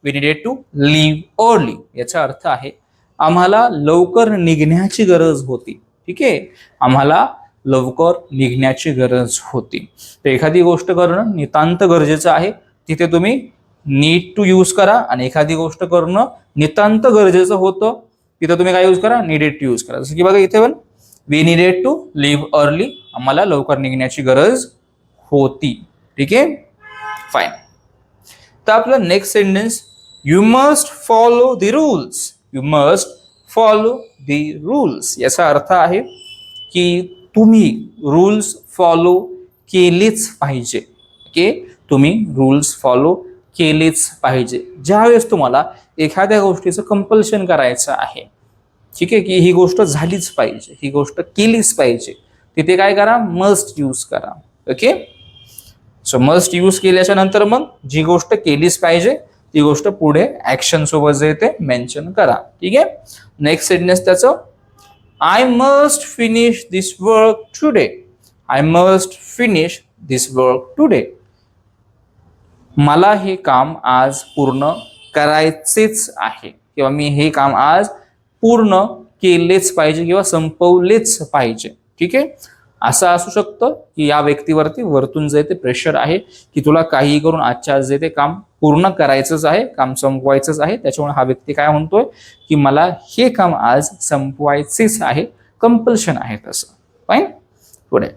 We needed to leave early याचा अर्थ आहे आम्हाला लवकर निघण्याची गरज होती. ठीक आहे. आम्हाला लवकर निघण्याची गरज होती. तर एखादी गोष्ट करणं नितांत गरजेचं आहे तिथे तुम्ही नीड टू यूज करा आणि एखादी गोष्ट करणं नितांत गरजेचं होतं तिथे तुम्ही काय यूज करा, नीडेड टू यूज करा. जसं की बघा इथे पण we needed to leave early. आम्हाला लवकर निघण्याची गरज होती. ठीक आहे. फाईन. तर आपलं next sentence, you must follow the rules. You must follow the rules याचा अर्थ आहे की तुम्ही रूल्स फॉलो केलेच पाहिजे. ओके. तुम्ही रूल्स फॉलो केलेच पाहिजे. ज्यावेळेस तुम्हाला एखाद्या गोष्टीचं कंपल्शन करायचं आहे, ठीक आहे, की ही गोष्ट झालीच पाहिजे, ही गोष्ट केलीच पाहिजे, तिथे काय करा, मस्ट यूज करा. ओके. सो मस्ट यूज केल्याच्या नंतर मग जी गोष्ट केलीच पाहिजे ती गोष्ट पुढे ऍक्शन सोबत जे ते मेन्शन करा. ठीक आहे. नेक्स्ट सेंटेन्स त्याचं, I must finish this work today. I must finish this work today. मला हे काम आज पूर्ण करायचेच आहे किंवा मी हे काम आज पूर्ण केलेच पाहिजे किंवा संपवलेच पाहिजे. ठीक आहे. असं असू शकतं की या व्यक्तीवरती वरतून जे ते प्रेशर आहे की तुला काही करून आजच्या आज जे ते काम पूर्ण करायचंच आहे, काम संपवायचंच आहे. त्याच्यामुळे हा व्यक्ती काय म्हणतोय की मला हे काम आज संपवायचेच आहे, कंपल्शन आहे तसं. फाईन. पुढे,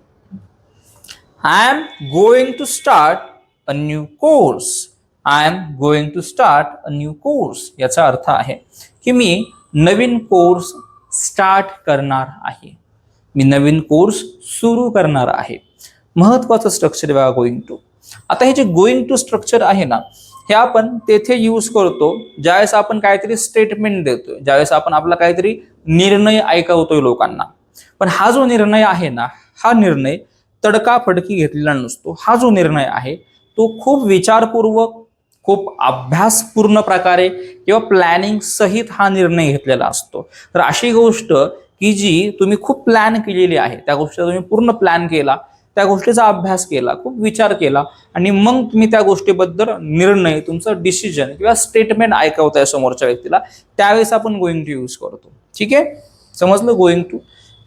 I am going to start a new course. I am going to start a new course याचा अर्थ आहे की मी नवीन कोर्स स्टार्ट करणार आहे. मी नवीन कोर्स सुरू करणार आहे. महत्वाचं स्ट्रक्चर बघा गोइंग टू. आता हे जे गोइंग टू स्ट्रक्चर आहे ना हे आपण तेथे यूज करतो ज्यावेळेस आपण काहीतरी स्टेटमेंट देतोय, ज्यावेळेस आपण आपला काहीतरी निर्णय ऐकवतोय लोकांना. पण हा जो निर्णय आहे ना, हा निर्णय तडकाफडकी घेतलेला नसतो. हा जो निर्णय आहे तो खूप विचारपूर्वक, खूप अभ्यासपूर्ण प्रकारे किंवा प्लॅनिंग सहित हा निर्णय घेतलेला असतो. तर अशी गोष्ट की जी तुम्ही खूप प्लॅन केलेली आहे, त्या गोष्टीचा तुम्ही पूर्ण प्लॅन केला, त्या गोष्टीचा अभ्यास केला, खूप विचार केला आणि मग तुम्ही त्या गोष्टीबद्दल निर्णय, तुमचं डिसिजन किंवा स्टेटमेंट ऐकवताय समोरच्या व्यक्तीला, त्यावेळेस आपण गोइंग टू यूज करतो. ठीक आहे, समजलं. गोइंग टू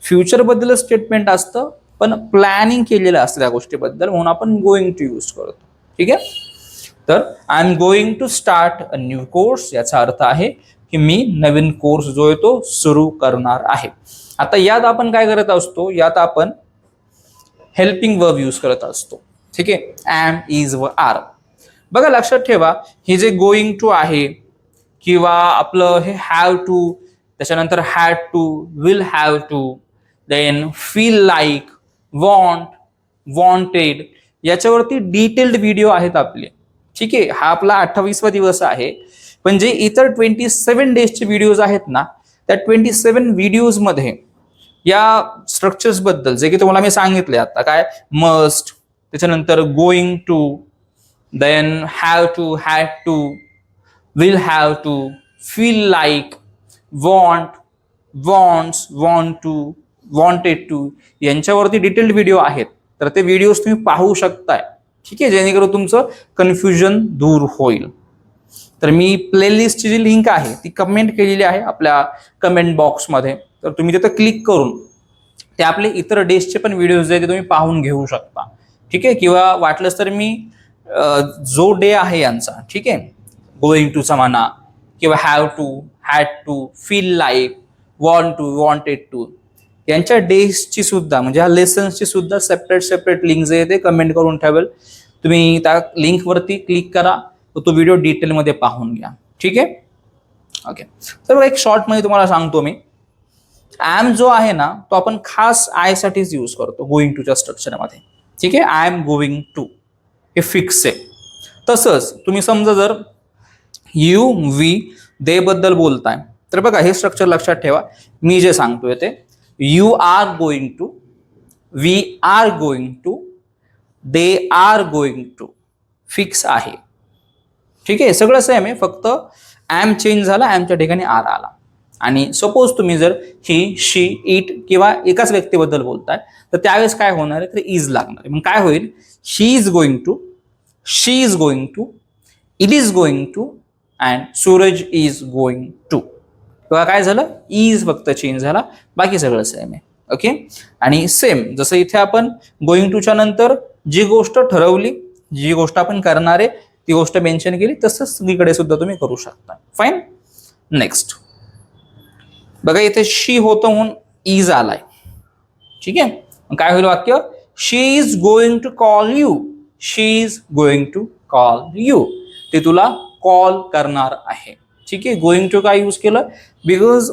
फ्युचर बद्दल स्टेटमेंट असतं, पण प्लॅनिंग केलेलं असतं त्या गोष्टीबद्दल, म्हणून आपण गोइंग टू यूज करतो. ठीक आहे. तर I am going to start a new course, याचा अर्थ आहे की मी नवीन कोर्स जो आहे तो सुरू करणार आहे. आता यात आपण काय करत असतो, यात आपण हेल्पिंग वर्ब यूज करत असतो. ठीक आहे, एम, इज व आर. बघा लक्षात ठेवा, हे जे गोइंग टू आहे किंवा आपलं हे हॅव टू, त्याच्यानंतर had to, will have to, then feel like, want, wanted, याच्यावरती डिटेल्ड व्हिडिओ आहेत आपले. ठीक आहे, हा आपला 28वा दिवस आहे, पण जे इतर 27 डेजचे व्हिडिओज आहेत ना, त्या 27 व्हिडिओजमध्ये या स्ट्रक्चर्स बद्दल जे की तुम्हाला मी सांगितले आता, काय मस्ट, त्याच्यानंतर going to, then have to, had to, will have to, feel like, want, wants, want to, wanted to, यांच्यावरती डिटेल्ड व्हिडिओ आहेत. तर ते व्हिडिओज तुम्ही पाहू शकताय. ठीक आहे, जेणेकरून तुमचं कन्फ्युजन दूर होईल. तर मी प्लेलिस्टची जी लिंक आहे ती कमेंट केलेली आहे आपल्या कमेंट बॉक्समध्ये, तर तुम्ही तिथं क्लिक करून ते आपले इतर डेजचे पण व्हिडिओज आहेत ते तुम्ही पाहून घेऊ शकता. ठीक आहे, किंवा वाटलंच तर मी जो डे आहे यांचा, ठीक आहे, गोइंग टूचा म्हणा किंवा have to, had to, feel like, want to, wanted to, यांच्या डेजची सुद्धा, म्हणजे ह्या लेसन्सची सुद्धा सेपरेट लिंक जे आहे ते कमेंट करून ठेवेल. तुम्ही त्या लिंकवरती क्लिक करा, तो व्हिडिओ डिटेलमध्ये पाहून घ्या. ठीक आहे, ओके. तर एक शॉर्टमध्ये तुम्हाला सांगतो मी, ॲम जो आहे ना तो आपण खास आय साठीच यूज करतो गोइंग टूच्या स्ट्रक्चरमध्ये. ठीक आहे, आय एम गोइंग टू हे फिक्स आहे. तसंच तुम्ही समजा जर यू, वी, दे बद्दल बोलताय, तर बघा हे स्ट्रक्चर लक्षात ठेवा. मी जे सांगतोय ते you are going to, we are going to, they are going to, fix आहे. ठीक आहे, सगळं सेम आहे, फक्त ॲम चेंज झाला, ॲमच्या ठिकाणी आर आला. आणि सपोज तुम्ही जर ही, शी, इट किंवा एकाच व्यक्तीबद्दल बोलताय, तर त्यावेळेस काय होणार आहे, तर इज लागणार आहे. मग काय होईल, he is going to, she is going to, it is going to, and Suraj is going to. तेव्हा काय झालं, इज फक्त चेंज झाला, बाकी सगळं सेम आहे. ओके. आणि सेम जसं इथे आपण गोइंग टूच्या नंतर जी गोष्ट ठरवली, जी गोष्ट आपण करणार आहे ती गोष्ट मेन्शन केली, तसंच सगळीकडे सुद्धा तुम्ही करू शकता. फाईन. नेक्स्ट बघा, इथे शी होतं म्हणून इज आलाय. ठीक आहे, मग काय होईल वाक्य, she is going to call you, she is going to call you, ते तुला कॉल करणार आहे. ठीक आहे, गोइंग टू काय यूज केलं, बिकॉज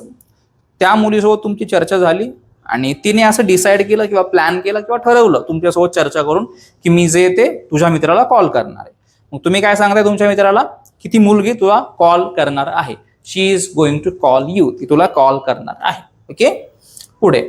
त्या मुलीसोबत तुमची चर्चा झाली आणि तिने असं डिसाईड केलं किंवा प्लॅन केलं किंवा ठरवलं तुमच्यासोबत चर्चा करून की मी जे ते तुझ्या मित्राला कॉल करणार आहे. मग तुम्ही काय सांगताय तुमच्या मित्राला की ती मुलगी तुला कॉल करणार आहे. She is going to call you, ती तुला कॉल करणार आहे. ओके. पुढे,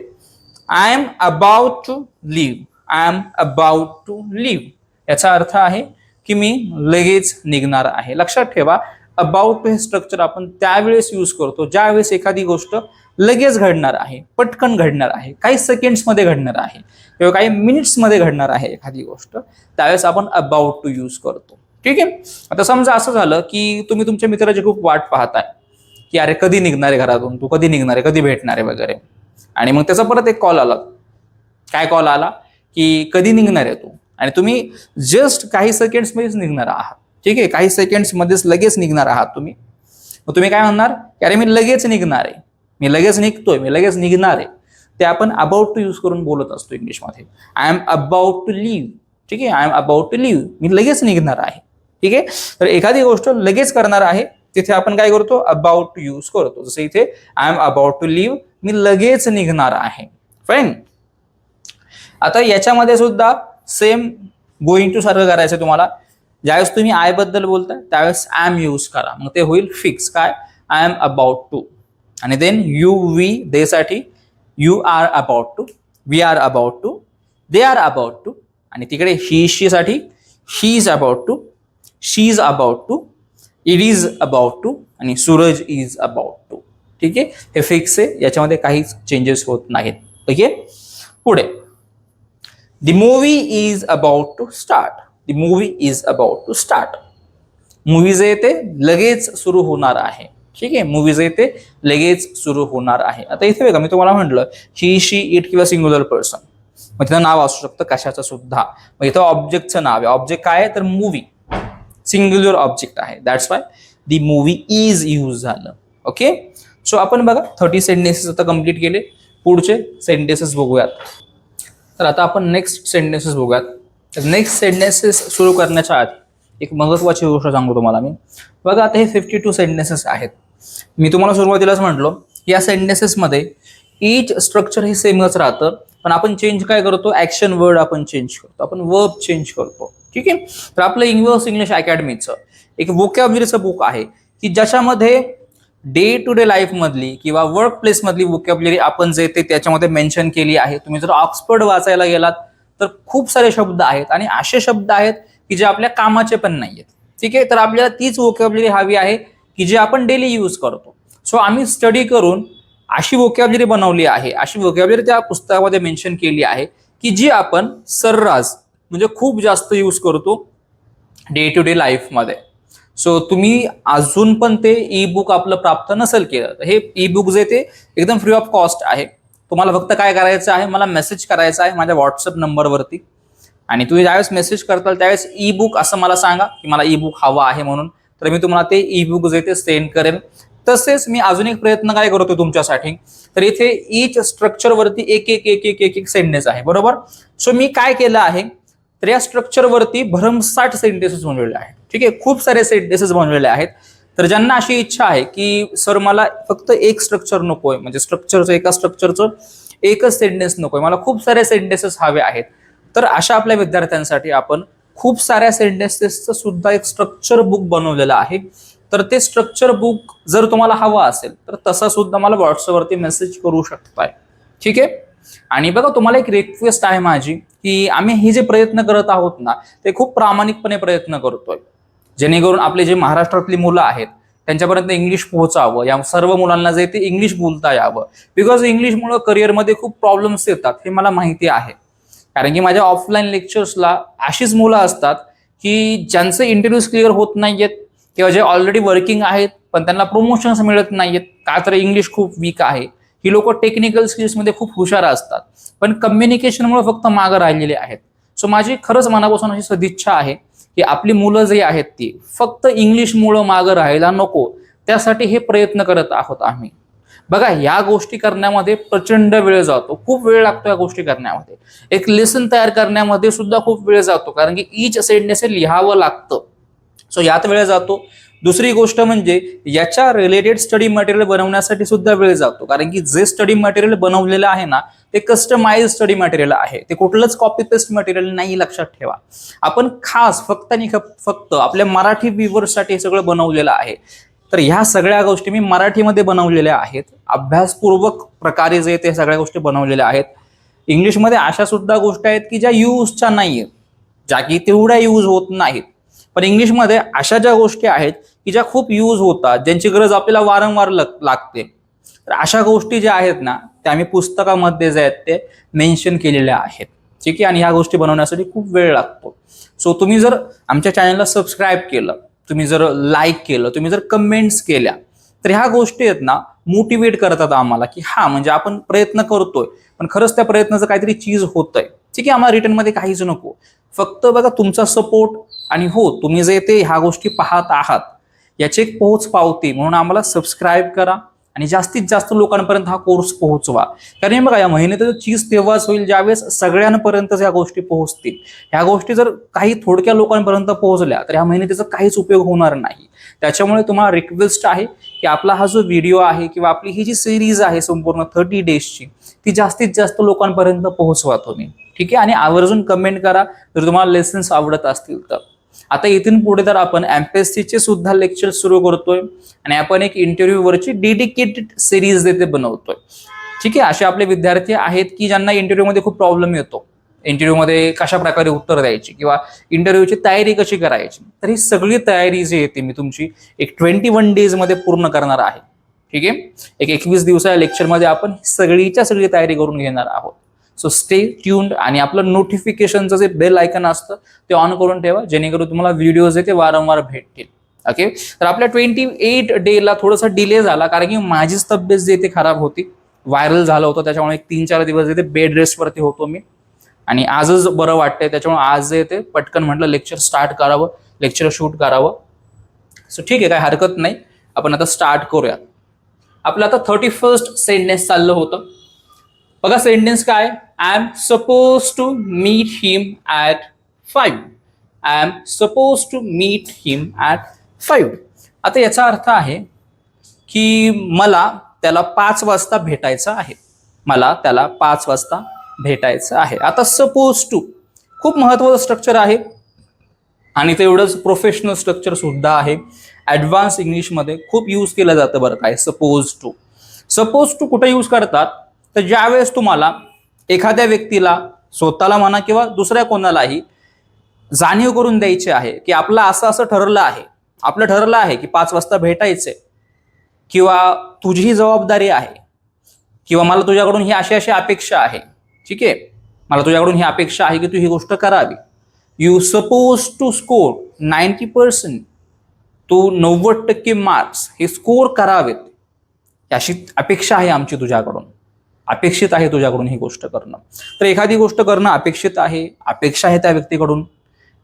I am about to leave, I am about to leave, याचा अर्थ आहे की मी लगेच निघणार आहे. लक्षात ठेवा, अबाउट हे स्ट्रक्चर आपण त्यावेळेस यूज करतो ज्यावेळेस एखादी गोष्ट लगेच घडणार आहे, पटकन घडणार आहे, काही सेकंड्समध्ये घडणार आहे किंवा काही मिनिट्समध्ये घडणार आहे एखादी गोष्ट, त्यावेळेस आपण अबाउट टू यूज करतो. ठीक आहे. आता समजा असं झालं की तुम्ही तुमच्या मित्राची खूप वाट पाहताय की अरे कधी निघणार आहे घरातून, तू कधी निघणार आहे, कधी भेटणार आहे वगैरे, आणि मग त्याचा परत एक कॉल आला. काय कॉल आला की कधी निघणार आहे तू, आणि तुम्ही जस्ट काही सेकंड्समध्येच निघणार आहात. ठीक आहे, काही सेकंड्समध्येच लगेच निघणार आहात तुम्ही. मग तुम्ही काय म्हणणार की अरे मी लगेच निघणार आहे, मी लगेच निघतोय, मी लगेच निघणार आहे. ते आपण अबाउट टू यूज करून बोलत असतो इंग्लिशमध्ये. I am about to leave. ठीक आहे, I am about to leave, मी लगेच निघणार आहे. ठीक आहे, तर एखादी गोष्ट लगेच करणार आहे तिथे आपण काय करतो, अबाउट टू यूज करतो. जसं इथे I am about to leave, मी लगेच निघणार आहे. फाईन. आता याच्यामध्ये सुद्धा सेम गोइंग टू सारखं करायचं तुम्हाला. ज्यावेळेस तुम्ही आय बद्दल बोलताय त्यावेळेस ॲम यूज करा, मग ते होईल फिक्स. काय, आय एम अबाउट टू, आणि देन यू, वी, दे साठी you are about to, we are about to, they are about to, आणि तिकडे ही, शी साठी he is about to, she is about to, it is about to आणि Suraj is about to. ठीक आहे, हे fix आहे, याच्यामध्ये काहीच चेंजेस होत नाहीत. ठीक आहे, पुढे the movie is about to start. The movie is about to start. Movie जे ते लगेच सुरू होणार आहे. ठीक आहे, मूवी जे ते लगेच सुरू होणार आहे. आता इथे बघा, मी तुम्हाला म्हटलं ही, शी, इट किंवा सिंग्युलर पर्सन, मग तिथं नाव असू शकतं कशाचं सुद्धा. मग इथं ऑब्जेक्टचं नाव आहे. ऑब्जेक्ट काय आहे तर मूवी, सिंग्युलर ऑब्जेक्ट आहे. That's why the movie is use झालं. ओके, सो आपण बघा 30 सेंटेन्सेस आता कंप्लीट केले. पुढचे सेंटेन्सेस बघूयात. तर आता आपण नेक्स्ट सेंटेन्सेस बघूयात. नेक्स्ट सेंटेन्सेस सुरू करण्याच्या आधी एक महत्त्वाची गोष्ट सांगतो तुम्हाला मी. बघा, आता हे 52 सेंटेन्सेस आहेत. मी तुम्हाला सुरुवातीलाच म्हटलो या सेंटेन्सेसमध्ये ईच स्ट्रक्चर हे सेमच राहतं, पण आपण चेंज काय करतो, ऍक्शन वर्ड आपण चेंज करतो, आपण वर्ब चेंज करतो. ठीक आहे, तर आपलं इंग्लिश अकॅडमीचं एक वोकॅब्युलरीचं बुक आहे की ज्याच्यामध्ये डे टू डे लाईफ मधली किंवा वर्क प्लेस मधली वोकॅब्युलरी आपण जे ते त्याच्यामध्ये मेन्शन केली आहे. तुम्ही जर ऑक्सफर्ड वाचायला गेलात तर खूप सारे शब्द आहेत आणि असे शब्द आहेत की जे आपल्या कामाचे पण नाहीयेत. ठीक आहे, तर आपल्याला तीच वोकॅब्युलरी हवी आहे की जे आपण डेली यूज करतो. सो आम्ही स्टडी करून अशी वोकॅब्युलरी बनवली आहे, अशी वोकॅब्युलरी त्या पुस्तकामध्ये मेन्शन केली आहे की जी आपण सर्रास म्हणजे खूप जास्त यूज करतो डे टू डे लाईफमध्ये. सो तुम्ही अजून पण ते ई बुक आपलं प्राप्त नसेल केलं तर हे ई बुक जे ते एकदम फ्री ऑफ कॉस्ट आहे. तुम्हाला फक्त काय करायचं आहे, मला मेसेज करायचा आहे माझ्या व्हॉट्सअप नंबरवरती आणि तुम्ही ज्यावेळेस मेसेज करताल त्यावेळेस ई बुक असं मला सांगा की मला ई बुक हवा आहे म्हणून, तर मी तुम्हाला ते ई बुक जे ते सेंड करेन. तसेच मी अजून एक प्रयत्न काय करतो तुमच्यासाठी, तर इथे ईच स्ट्रक्चरवरती एक एक एक एक एक एक सेंटेन्स आहे, बरोबर. सो मी काय केलं आहे तर या स्ट्रक्चरवरती भरमसाठ सेंटेन्सेस बनवलेले आहेत. ठीक आहे, खूप सारे सेंटेन्सेस बनवलेले आहेत. तर ज्यांना अशी इच्छा आहे की सर मला फक्त एक स्ट्रक्चर नकोय, म्हणजे स्ट्रक्चरचं एका स्ट्रक्चरचं एकच सेंटेन्स नकोय, मला खूप सारे सेंटेन्सेस हवे आहेत, तर अशा आपल्या विद्यार्थ्यांसाठी आपण खूप साऱ्या सेंटेन्सेसचं सुद्धा एक स्ट्रक्चर बुक बनवलेलं आहे. तर ते स्ट्रक्चर बुक जर तुम्हाला हवं असेल तर तसा सुद्धा मला व्हॉट्सअपवरती मेसेज करू शकताय. ठीक आहे, आणि बघा तुम्हाला एक रिक्वेस्ट आहे माझी की आम्ही हे जे प्रयत्न करत आहोत ना ते खूप प्रामाणिकपणे प्रयत्न करतोय, जेणेकरून आपले जे महाराष्ट्रातली मुलं आहेत त्यांच्यापर्यंत इंग्लिश पोहोचावं, या सर्व मुलांना जे ते इंग्लिश बोलता यावं. बिकॉज इंग्लिशमुळे करिअरमध्ये खूप प्रॉब्लेम्स येतात हे मला माहिती आहे. कारण की माझ्या ऑफलाईन लेक्चर्सला अशीच मुलं असतात की ज्यांचे इंटरव्ह्यूज क्लिअर होत नाहीयेत किंवा जे ऑलरेडी वर्किंग आहेत पण त्यांना प्रमोशन्स मिळत नाहीयेत का तर इंग्लिश खूप वीक आहे. ही लोक टेक्निकल स्किल्समध्ये खूप हुशार असतात पण कम्युनिकेशनमुळे फक्त मागं राहिलेले आहेत. सो माझी खरंच मनापासून अशी सदिच्छा आहे की आपली मुलं जे आहेत ती फक्त इंग्लिशमुळं मागं राहायला नको, त्यासाठी हे प्रयत्न करत आहोत आम्ही. बघा, या गोष्टी करण्यामध्ये प्रचंड वेळ जातो, खूप वेळ लागतो या गोष्टी करण्यामध्ये. एक लेसन तयार करण्यामध्ये सुद्धा खूप वेळ जातो कारण की ईच सेंटेन्स लिहावं लागतं. सो यात वेळ जातो. दुसरी गोष्ट म्हणजे याच्या रिलेटेड स्टडी मटेरियल बनवण्यासाठी सुद्धा वेळ जातो कारण की जे स्टडी मटेरियल बनवलेलं आहे ना ते कस्टमाइज स्टडी मटेरियल आहे, ते कुठलंच कॉपी पेस्ट मटेरियल नाही, लक्षात ठेवा. आपण खास फक्त आणि फक्त आपल्या मराठी व्ह्यूअर्ससाठी हे सगळं बनवलेलं आहे. तर ह्या सगळ्या गोष्टी मी मराठीमध्ये बनवलेल्या आहेत, अभ्यासपूर्वक प्रकारे जे ते सगळ्या गोष्टी बनवलेल्या आहेत. इंग्लिशमध्ये अशा सुद्धा गोष्टी आहेत की ज्या यूजच्या नाही आहेत, ज्या की तेवढ्या यूज होत नाहीत, पण इंग्लिशमध्ये अशा ज्या गोष्टी आहेत की ज्या खूप यूज होतात, ज्यांची गरज आपल्याला वारंवार लागते. तर अशा गोष्टी ज्या आहेत ना त्या आम्ही पुस्तकामध्ये जे आहेत ते मेन्शन केलेल्या आहेत. ठीक आहे, आणि ह्या गोष्टी बनवण्यासाठी खूप वेळ लागतो. सो तुम्ही जर आमच्या चॅनलला सबस्क्राईब केलं, तुम्ही जर लाईक केलं, तुम्ही जर कमेंट्स केल्या, तर ह्या गोष्टी आहेत ना मोटिवेट करतात आम्हाला की हा म्हणजे आपण प्रयत्न करतोय पण खरंच त्या प्रयत्नाचं काहीतरी चीज होतंय. ठीक आहे, आम्हाला रिटर्नमध्ये काहीच नको, फक्त बघा तुमचा सपोर्ट आणि हो तुम्ही जे ते ह्या गोष्टी पाहत आहात याची एक पोहोच पावते म्हणून आम्हाला सबस्क्राईब करा आणि जास्तीत जास्त लोकांपर्यंत हा कोर्स पोहोचवा. कारण बघा या महिन्याचं चीज तेव्हाच होईल ज्यावेळेस सगळ्यांपर्यंत ह्या गोष्टी पोहोचतील. ह्या गोष्टी जर काही थोडक्या लोकांपर्यंत पोहोचल्या तर ह्या महिन्याचा काहीच उपयोग होणार नाही. त्याच्यामुळे तुम्हाला रिक्वेस्ट आहे की आपला हा जो व्हिडिओ आहे किंवा आपली ही जी सिरीज आहे संपूर्ण 30 डेजची ती जास्तीत जास्त लोकांपर्यंत पोहोचवा तुम्ही. ठीक आहे, आणि आवर्जून कमेंट करा जर तुम्हाला लेसन्स आवडत असतील तर. आता इथून पुढे तर आपण एमपीएससीचे सुद्धा लेक्चर सुरू करतोय आणि आपण एक इंटरव्ह्यूवरची डेडिकेटेड सिरीज देते बनवतोय. ठीक आहे, असे आपले विद्यार्थी आहेत की ज्यांना इंटरव्ह्यूमध्ये खूप प्रॉब्लेम येतो इंटरव्ह्यूमध्ये कशा प्रकारे उत्तर द्यायची किंवा इंटरव्ह्यूची तयारी कशी करायची, तर ही सगळी तयारी जी येते मी तुमची एक 21 डेजमध्ये पूर्ण करणार आहे. ठीक आहे, एक 21 दिवसाच्या लेक्चरमध्ये आपण सगळीच्या सगळी तयारी करून घेणार आहोत. सो स्टे ट्यून्ड आणि आपलं नोटिफिकेशनचं जे बेल आयकन असतं ते ऑन करून ठेवा, जेणेकरून तुम्हाला व्हिडिओज ते वारंवार भेटतील. ओके, तर आपल्या 28 डेला थोडासा डिले झाला, कारण की माझीच तब्येत जे ते खराब होती, व्हायरल झालं होतं, त्याच्यामुळे 3-4 दिवस जे ते बेड रेस्टवरती होतो मी, आणि आजच बरं वाटतंय, त्याच्यामुळे आज जे ते पटकन म्हटलं लेक्चर स्टार्ट करावं, लेक्चर शूट करावं. सो ठीक आहे, काय हरकत नाही, आपण आता स्टार्ट करूया. आपलं आता 31st सेंटेन्स चाललं होतं. बघा सेंटेन्स काय, I am suppose to meet him at 5. I am suppose to meet him at 5. आता याचा अर्थ आहे की मला त्याला 5 वाजता भेटायचं आहे. मला त्याला 5 वाजता भेटायचं आहे. आता सपोज टू खूप महत्वाचं स्ट्रक्चर आहे आणि तेवढंच प्रोफेशनल स्ट्रक्चर सुद्धा आहे. ॲडव्हान्स इंग्लिशमध्ये खूप यूज केलं जातं बरं काय सपोज टू. सपोज टू कुठे यूज करतात, तर ज्यावेळेस तुम्हाला एखाद्या व्यक्तीला, स्वतःला म्हणा किंवा दुसऱ्या कोणालाही, जाणीव करून द्यायची आहे की आपलं असं असं ठरलं आहे, आपलं ठरलं आहे की 5 वाजता भेटायचंय, किंवा तुझी ही जबाबदारी आहे, किंवा मला तुझ्याकडून ही अशी अशी अपेक्षा आहे. ठीक आहे, मला तुझ्याकडून ही अपेक्षा आहे की तू ही गोष्ट करावी. You suppose to score 90%. तू 90% मार्क्स हे स्कोर करावेत, अशी अपेक्षा आहे आमची तुझ्याकडून, अपेक्षित आहे तुझ्याकडून ही गोष्ट करणं. तर एखादी गोष्ट करणं अपेक्षित आहे, अपेक्षा आहे त्या व्यक्तीकडून,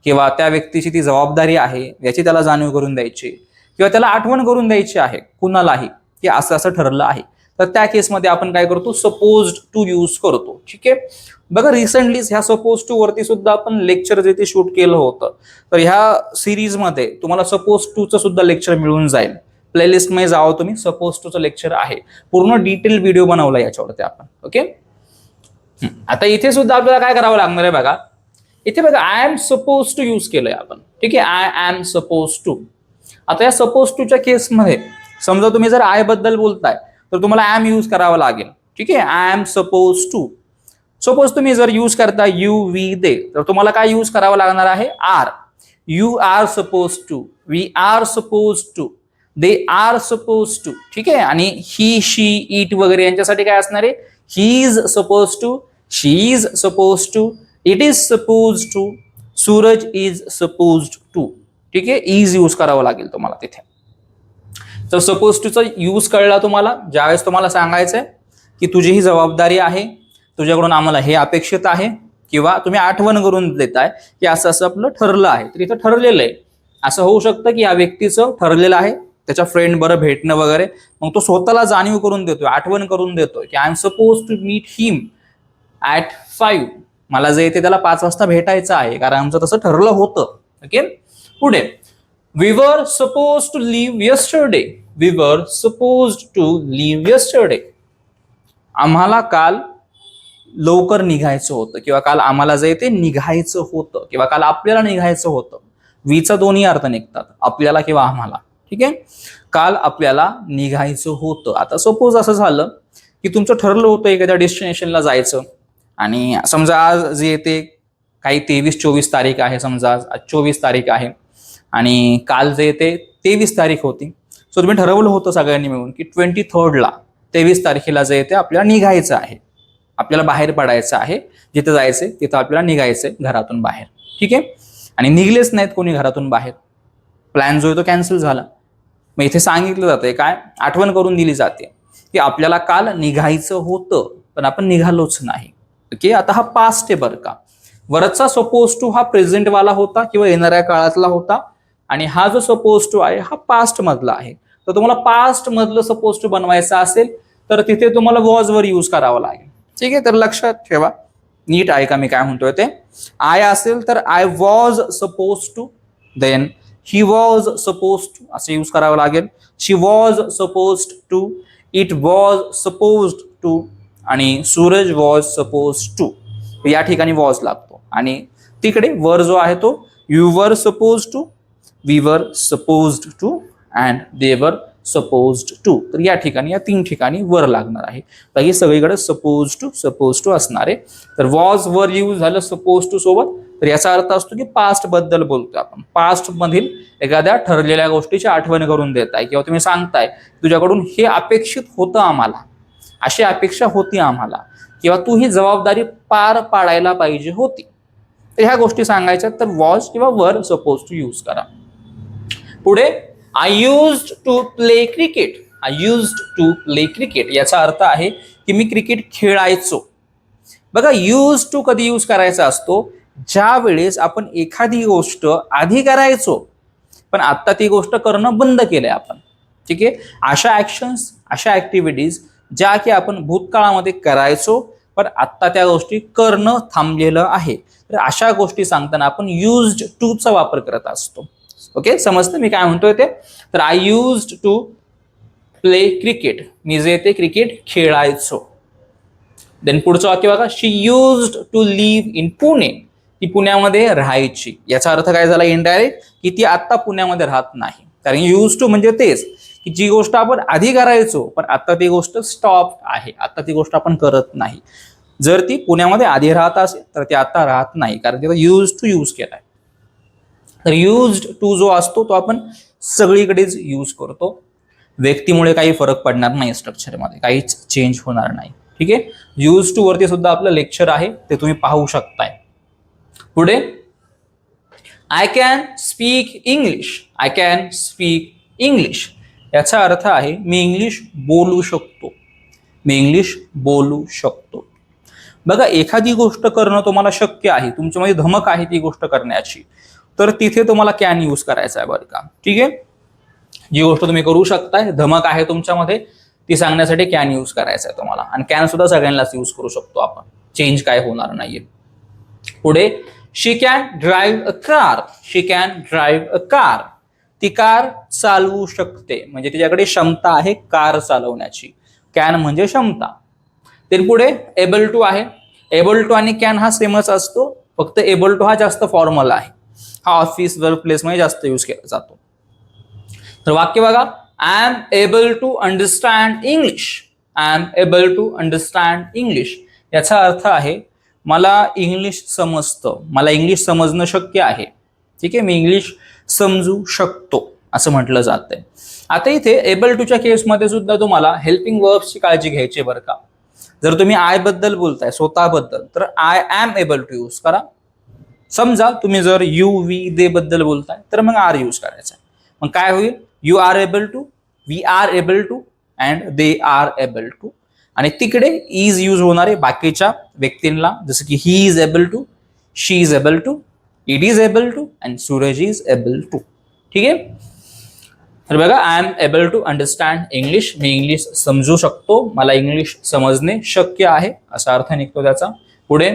किंवा त्या व्यक्तीची ती जबाबदारी आहे याची त्याला जाणीव करून द्यायची, किंवा त्याला आठवण करून द्यायची आहे कुणालाही की असं असं ठरलं आहे. तर त्या केसमध्ये आपण काय करतो, सपोज टू यूज करतो. ठीक आहे, बघा रिसेंटलीच ह्या सपोज टू वरती सुद्धा आपण लेक्चर जे ते शूट केलं होतं. तर ह्या सिरीजमध्ये तुम्हाला सपोज टूचं सुद्धा लेक्चर मिळून जाईल. प्लेलिस्टमध्ये जावं तुम्ही, सपोज टूचं लेक्चर आहे, पूर्ण डिटेल व्हिडिओ बनवला याच्यावरती आपण. ओके, आता इथे सुद्धा आपल्याला काय करावं लागणार आहे बघा. इथे बघा I am suppose to use केलंय आपण. ठीक आहे, आय एम सपोज टू. आता या सपोज टूच्या केसमध्ये समजा तुम्ही जर आय बद्दल बोलताय तर तुम्हाला ॲम यूज करावं लागेल. ठीक आहे, I am suppose to. Suppose तुम्ही जर यूज करता यू वी दे, तर तुम्हाला काय यूज करावं लागणार आहे, are. You are suppose to, we are suppose to, they are suppose to. ठीक आहे, आणि ही शी इट वगैरे यांच्यासाठी काय असणार आहे, he is suppose to, she is suppose to, it is suppose to, Suraj is suppose to. ठीक आहे, इज यूज करावं लागेल तुम्हाला तिथे. तर सपोज टूचा यूज कळला तुम्हाला, ज्यावेळेस तुम्हाला सांगायचंय की तुझी ही जबाबदारी आहे, तुझ्याकडून आम्हाला हे अपेक्षित आहे, किंवा तुम्ही आठवण करून देताय की असं असं आपलं ठरलं आहे. तर इथं ठरलेलं आहे, असं होऊ शकतं की या व्यक्तीचं ठरलेलं आहे त्याच्या फ्रेंड बरं भेटणं वगैरे, मग तो स्वतःला जाणीव करून देतोय, आठवण करून देतोय की I am suppose to meet him at 5. मला जे येते त्याला 5 वाजता भेटायचं आहे, कारण आमचं तसं ठरलं होतं. ओके, पुढे we were supposed to leave yesterday. We were supposed to leave yesterday. आम्हाला काल लवकर निघायचं होतं, किंवा काल आम्हाला जे ते निघायचं होतं, किंवा काल आपल्याला निघायचं होतं. वीचा दोन्ही अर्थ निघतात, आपल्याला किंवा आम्हाला. ठीक आहे, काल आपल्याला निघायचं होतं. आता सपोज असं झालं की तुमचं ठरलं होतं एखाद्या डेस्टिनेशनला जायचं, आणि समजा आज जे येते काही 23-24 तारीख आहे, समजा आज 24 तारीख आहे, आणि काल जे येते 23 तारीख होती. सो तुम्ही ठरवलं होतं सगळ्यांनी मिळून की 23rdला 23 तारखेला जे येते आपल्याला निघायचं आहे, आपल्याला बाहेर पडायचं आहे, जिथं जायचंय तिथं आपल्याला निघायचंय घरातून बाहेर. ठीक आहे, आणि निघलेच नाहीत कोणी घरातून बाहेर, प्लॅन जो आहे तो कॅन्सल झाला. मग इथे सांगितलं जातंय काय, आठवण करून दिली जाते की आपल्याला काल निघायचं होतं पण आपण निघालोच नाही. ओके, आता हा पास्ट आहे बरं का. वरचा सपोज टू हा प्रेझेंट वाला होता किंवा येणाऱ्या काळातला होता, आणि हा जो सपोज टू आहे हा पास्ट मधला आहे. तर तुम्हाला पास्ट मधलं सपोज टू बनवायचं असेल तर तिथे तुम्हाला वॉज वर यूज करावं लागेल. ठीक आहे, तर लक्षात ठेवा, नीट आहे का मी काय म्हणतोय ते. आय असेल तर I was suppose to, then he was suppose to असं यूज करावं लागेल. She was suppose to, it was suppose to, आणि सूरज वॉज सपोज टू. या ठिकाणी वॉज लागतो, आणि तिकडे वर जो आहे तो you were suppose to, we were supposed to, and they were supposed to. तर या ठिकाणी या 3 ठिकाणी वर लागणार आहे. तर हे सगळीकडे सपोज टू असणार आहे. तर वॉज वर यूज झालं सपोज टू सोबत. तर याचा अर्थ असतो की पास्ट बद्दल बोलतोय आपण. पास्ट मधील एखाद्या ठरलेल्या गोष्टीची आठवण करून देताय किंवा तुम्ही सांगताय तुझ्याकडून हे अपेक्षित होतं आम्हाला, अशी अपेक्षा होती आम्हाला, किंवा तू ही जबाबदारी पार पाडायला पाहिजे होती. तर ह्या गोष्टी सांगायच्या तर वॉज किंवा वर सपोज टू यूज करा. पुढे I used to play cricket. I used to play cricket याचा अर्थ आहे की मी क्रिकेट खेळायचो. बघा यूज टू कधी यूज करायचा असतो, ज्या वेळेस आपण एखादी गोष्ट आधी करायचो पण आता ती गोष्ट करणं बंद केलंय आपण. ठीक आहे, अशा ऍक्शन्स, अशा ऍक्टिव्हिटीज ज्या की आपण भूतकाळामध्ये करायचो पण आता त्या गोष्टी करणं थांबलेलं आहे, तर अशा गोष्टी सांगताना आपण युज्ड टू चा वापर करत असतो. ओके, समजतं मी काय म्हणतोय ते. तर I used to play cricket, मी जे ते क्रिकेट खेळायचो. देन पुढचं वाक्य बघा, she used to live in Pune. ती पुण्यामध्ये राहायची. याचा अर्थ काय झाला इनडायरेक्ट, की ती आता पुण्यामध्ये राहत नाही. कारण यूज टू म्हणजे तेच की जी गोष्ट आपण आधी करायचो पण आता ती गोष्ट स्टॉप आहे, आता ती गोष्ट आपण करत नाही. जर ती पुण्यामध्ये आधी राहत असेल तर ती आता राहत नाही, कारण तिला यूज टू यूज केलाय. तर यूज टू जो असतो तो आपण सगळीकडेच यूज करतो. व्यक्तीमुळे काही फरक पडणार नाही, स्ट्रक्चरमध्ये काहीच चेंज होणार नाही. ठीक आहे, यूज टू वरती सुद्धा आपलं लेक्चर आहे, ते तुम्ही पाहू शकताय. पुढे I can speak English. I can speak English याचा अर्थ आहे मी इंग्लिश बोलू शकतो. मी इंग्लिश बोलू शकतो. बघा एखादी गोष्ट करणं तुम्हाला शक्य आहे, तुमच्यामध्ये धमक आहे ती गोष्ट करण्याची, तर तिथे तुम्हाला कॅन यूज करायचा आहे बरं का. ठीक आहे, जी गोष्ट तुम्ही करू शकताय, धमक आहे तुमच्यामध्ये, ती सांगण्यासाठी कॅन यूज करायचा आहे तुम्हाला. आणि कॅन सुद्धा सगळ्यांनाच यूज करू शकतो आपण, चेंज काय होणार नाहीये. पुढे she can drive a car. She can drive a car. ती कार चालवू शकते, म्हणजे तिच्याकडे क्षमता आहे कार चालवण्याची. कॅन म्हणजे क्षमता. तर पुढे एबल टू आहे. एबल टू आणि कॅन हा सेमच असतो, फक्त एबल टू हा जास्त फॉर्मल आहे. हा ऑफिस वर्क प्लेस मध्ये जास्त यूज केला जातो. तर वाक्य बघा, I am able to understand English. I am able to understand English याचा अर्थ आहे मला इंग्लिश समजतं, मला इंग्लिश समजणं शक्य आहे. ठीक आहे, मी इंग्लिश समजू शकतो असं म्हटलं जातंय. आता इथे एबल टूच्या केसमध्ये सुद्धा तुम्हाला हेल्पिंग वर्ब्सची काळजी घ्यायची बरं का. जर तुम्ही आय बद्दल बोलताय, स्वतःबद्दल, तर I am able to use करा. समजा तुम्ही जर यू वी दे बद्दल बोलताय तर मग आर यूज करायचा. मग काय होईल, you are able to, we are able to and they are able to. आणि तिकडे इज यूज होणार आहे बाकीच्या व्यक्तींना, जसं की he is able to, she is able to, it is able to and Suraj is able to. ठीक आहे, तर बघा I am able to understand English, मी इंग्लिश समजू शकतो, मला इंग्लिश समजणे शक्य आहे असा अर्थ निघतो त्याचा. पुढे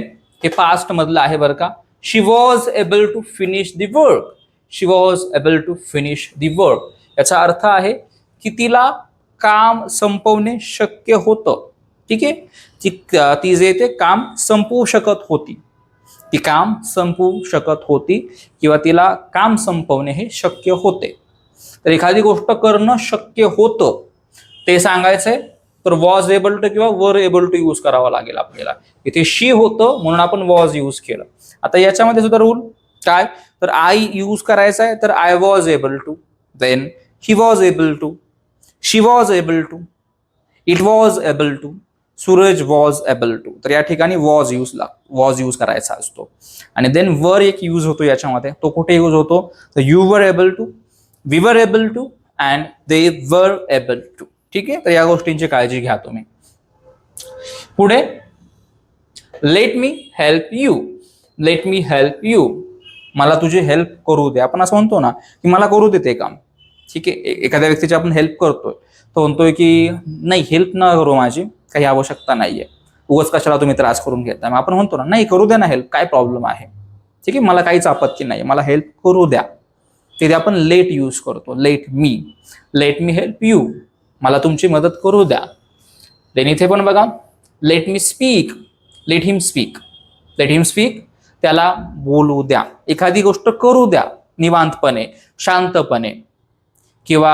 हे पास्ट मधलं आहे बरं का. She was able to finish the work. She was able to finish the work याचा अर्थ आहे की तिला काम संपवणे शक्य होतं. ठीक आहे, ती जे ते काम संपवू शकत होती, ती काम संपवू शकत होती किंवा तिला काम संपवणे हे शक्य होते. तर एखादी गोष्ट करणं शक्य होतं ते सांगायचंय तर वॉज एबल टू किंवा वर एबल टू यूज करावा लागेल आपल्याला. इथे शी होतं म्हणून आपण वॉज यूज केलं. आता याच्यामध्ये सुद्धा रूल काय, तर आय यूज करायचा आहे तर I was able to, then he was able to, she was able to, it was able to, Suraj was able to. तर या ठिकाणी वॉज यूज करायचा असतो. आणि देन वर एक यूज होतो याच्यामध्ये, तो कुठे यूज होतो, तर you were able to, we were able to and they were able to. ठीक आहे, तर या गोष्टींची काळजी घ्या तुम्ही. पुढे let me help you. Let me help you, मला तुझी हेल्प करू दे. आपण असं म्हणतो ना की मला करू दे ते काम. ठीक आहे, एखाद्या व्यक्तीची आपण हेल्प करतोय, तो म्हणतोय की नाही हेल्प न करू, माझी काही आवश्यकता नाहीये, उगाच कशाला तुम्ही त्रास करून घेताय. मग आपण म्हणतो ना नाही करू द्या ना हेल्प, काय प्रॉब्लेम आहे. ठीक आहे, मला काहीच आपत्ती नाही, मला हेल्प करू द्या. तिथे आपण लेट यूज करतो, लेट मी हेल्प यू, मला तुमची मदत करू द्या. देन इथे पण बघा, let me speak, let him speak, let him speak, त्याला बोलू द्या, एखादी गोष्ट करू द्या निवांतपणे, शांतपणे, किंवा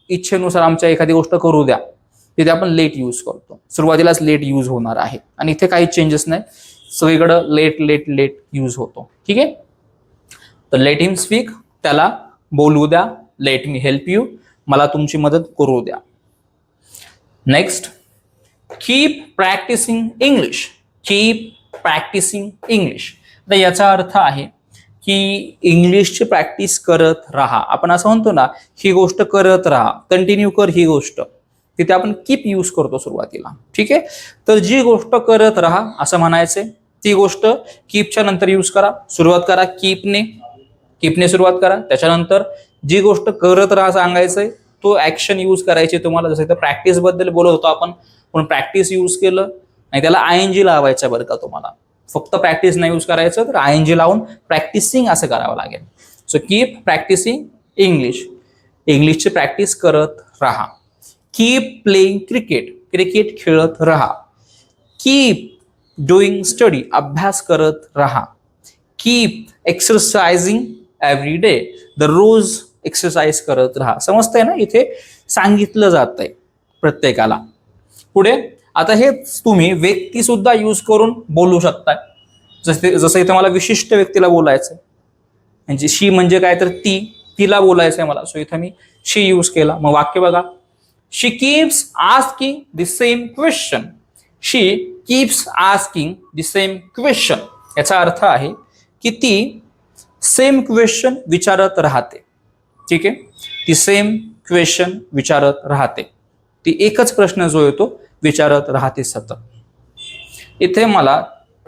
इच्छेनुसार आमच्या एखादी गोष्ट करू द्या, तिथे आपण लेट यूज करतो. सुरुवातीलाच लेट यूज होणार आहे आणि इथे काही चेंजेस नाही, सगळीकडे लेट लेट लेट यूज होतो. ठीक आहे. तर लेट हिम स्पीक, त्याला बोलू द्या. लेट मी हेल्प यू, मला तुमची मदत करू द्या. Next, keep practising English. Keep practising English. तर याचा अर्थ आहे की इंग्लिशची प्रॅक्टिस करत राहा. आपण असं म्हणतो ना, ही गोष्ट करत राहा, कंटिन्यू कर ही गोष्ट, तिथे आपण कीप यूज करतो सुरुवातीला. ठीक आहे. तर जी गोष्ट करत राहा असं म्हणायचंय, ती गोष्ट कीपच्या नंतर यूज करा. सुरुवात करा कीपने सुरुवात करा. त्याच्यानंतर जी गोष्ट करत राहा सांगायचंय, तो ऍक्शन यूज करायची तुम्हाला. जसं इथं प्रॅक्टिस बद्दल बोलत होतो आपण, पण प्रॅक्टिस यूज केलं आणि त्याला आयएनजी लावायचं बरं का तुम्हाला. फक्त प्रॅक्टिस नाही यूज करायचं, तर आयएनजी लावून प्रॅक्टिसिंग असं करावं लागेल. सो कीप प्रॅक्टिसिंग इंग्लिश, इंग्लिशची प्रॅक्टिस करत राहा. कीप प्लेइंग क्रिकेट, क्रिकेट खेळत राहा. कीप डुईंग स्टडी, अभ्यास करत राहा. कीप एक्सरसाइजिंग एव्हरी डे, दररोज एक्सरसाइज करत राहा. समजतंय ना, इथे सांगितलं जातंय प्रत्येकाला. पुढे आता हे तुम्ही व्यक्ती सुद्धा यूज करून बोलू शकताय. जसं इथे मला विशिष्ट व्यक्तीला बोलायचंय, म्हणजे शी म्हणजे काय, तर तिला बोलायचंय मला. सो इथं मी शी यूज केला. मग वाक्य बघा, she keeps asking the same question. She keeps asking the same question. याचा अर्थ आहे की ती सेम क्वेश्चन विचारत राहते. ठीक आहे. ती सेम क्वेश्चन विचारत राहते. ती एकच प्रश्न जो येतो विचारत राहते सतत. इथे मला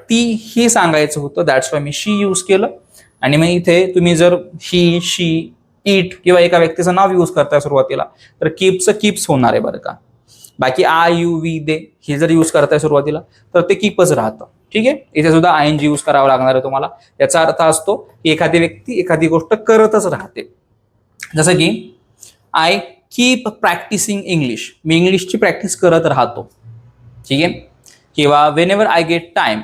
ती ही सांगायचं होतं, that's why me she use केलं. आणि मग इथे तुम्ही जर ही, शी, इट किंवा एका व्यक्तीचं नाव यूज करताय सुरुवातीला, तर कीपचं कीप्स होणार आहे बरं का. बाकी आय, यू, वी, दे हे जर यूज करताय सुरुवातीला, तर ते कीपच राहतं. ठीक आहे. इथे सुद्धा आयएनजी यूज करावा लागणार आहे तुम्हाला. याचा अर्थ असतो की एखादी व्यक्ती एखादी गोष्ट करतच राहते. जसं की आय कीप प्रॅक्टिसिंग इंग्लिश, मी इंग्लिशची प्रॅक्टिस करत राहतो. ठीक आहे. किंवा whenever I get time,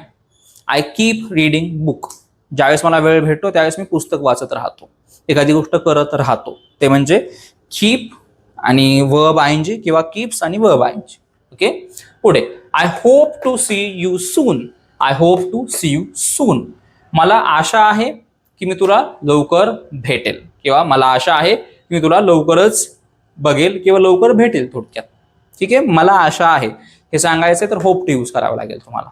I keep reading book, ज्यावेळेस मला वेळ भेटतो त्यावेळेस मी पुस्तक वाचत राहतो, एखादी गोष्ट करत राहतो. ते म्हणजे कीप आणि वर्ब आयएनजी किंवा कीप्स आणि वर्ब आयएनजी. ओके. पुढे, I hope to see you soon. I hope to see you soon, मला आशा आहे की मी तुला लवकर भेटेल, किंवा मला आशा आहे की मी तुला लवकरच बघेल किंवा लवकर भेटेल थोडक्यात. ठीक आहे. मला आशा आहे हे सांगायचं तर होप टू यूज करावं लागेल तुम्हाला.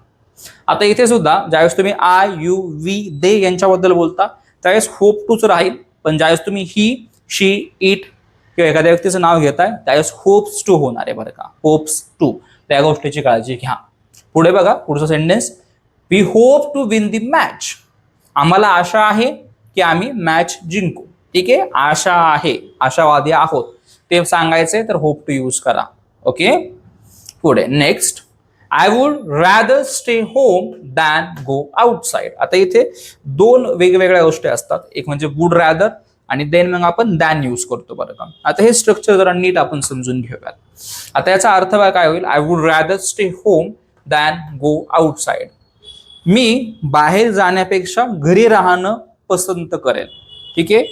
आता इथे सुद्धा ज्यावेळेस तुम्ही आय, यू, वी, दे यांच्याबद्दल बोलता त्यावेळेस होप टूच राहील. पण ज्यावेळेस तुम्ही ही, शी, इट किंवा एखाद्या व्यक्तीचं नाव घेताय त्यावेळेस होप्स टू होणार आहे बरं का. होप्स टू, त्या गोष्टीची काळजी घ्या. पुढे बघा, पुढचं sentence, we hope to win the match. आम्हाला आशा आहे की आम्ही मॅच जिंकू. ठीक आहे. आशा आहे, आशावादी आहोत, ते सांगायचंय तर होप टू यूज करा. ओके. पुढे next, I would rather stay home than go outside. आता इथे दोन वेगवेगळ्या गोष्टी असतात, एक म्हणजे वुड रॅदर आणि देन मग आपण दॅन यूज करतो बरं का. आता हे स्ट्रक्चर जरा नीट आपण समजून घेऊयात. आता याचा अर्थ काय होईल, I would rather stay home than go outside. मी बाहेर जाण्यापेक्षा घरी राहणं पसंत करेल. ठीक आहे.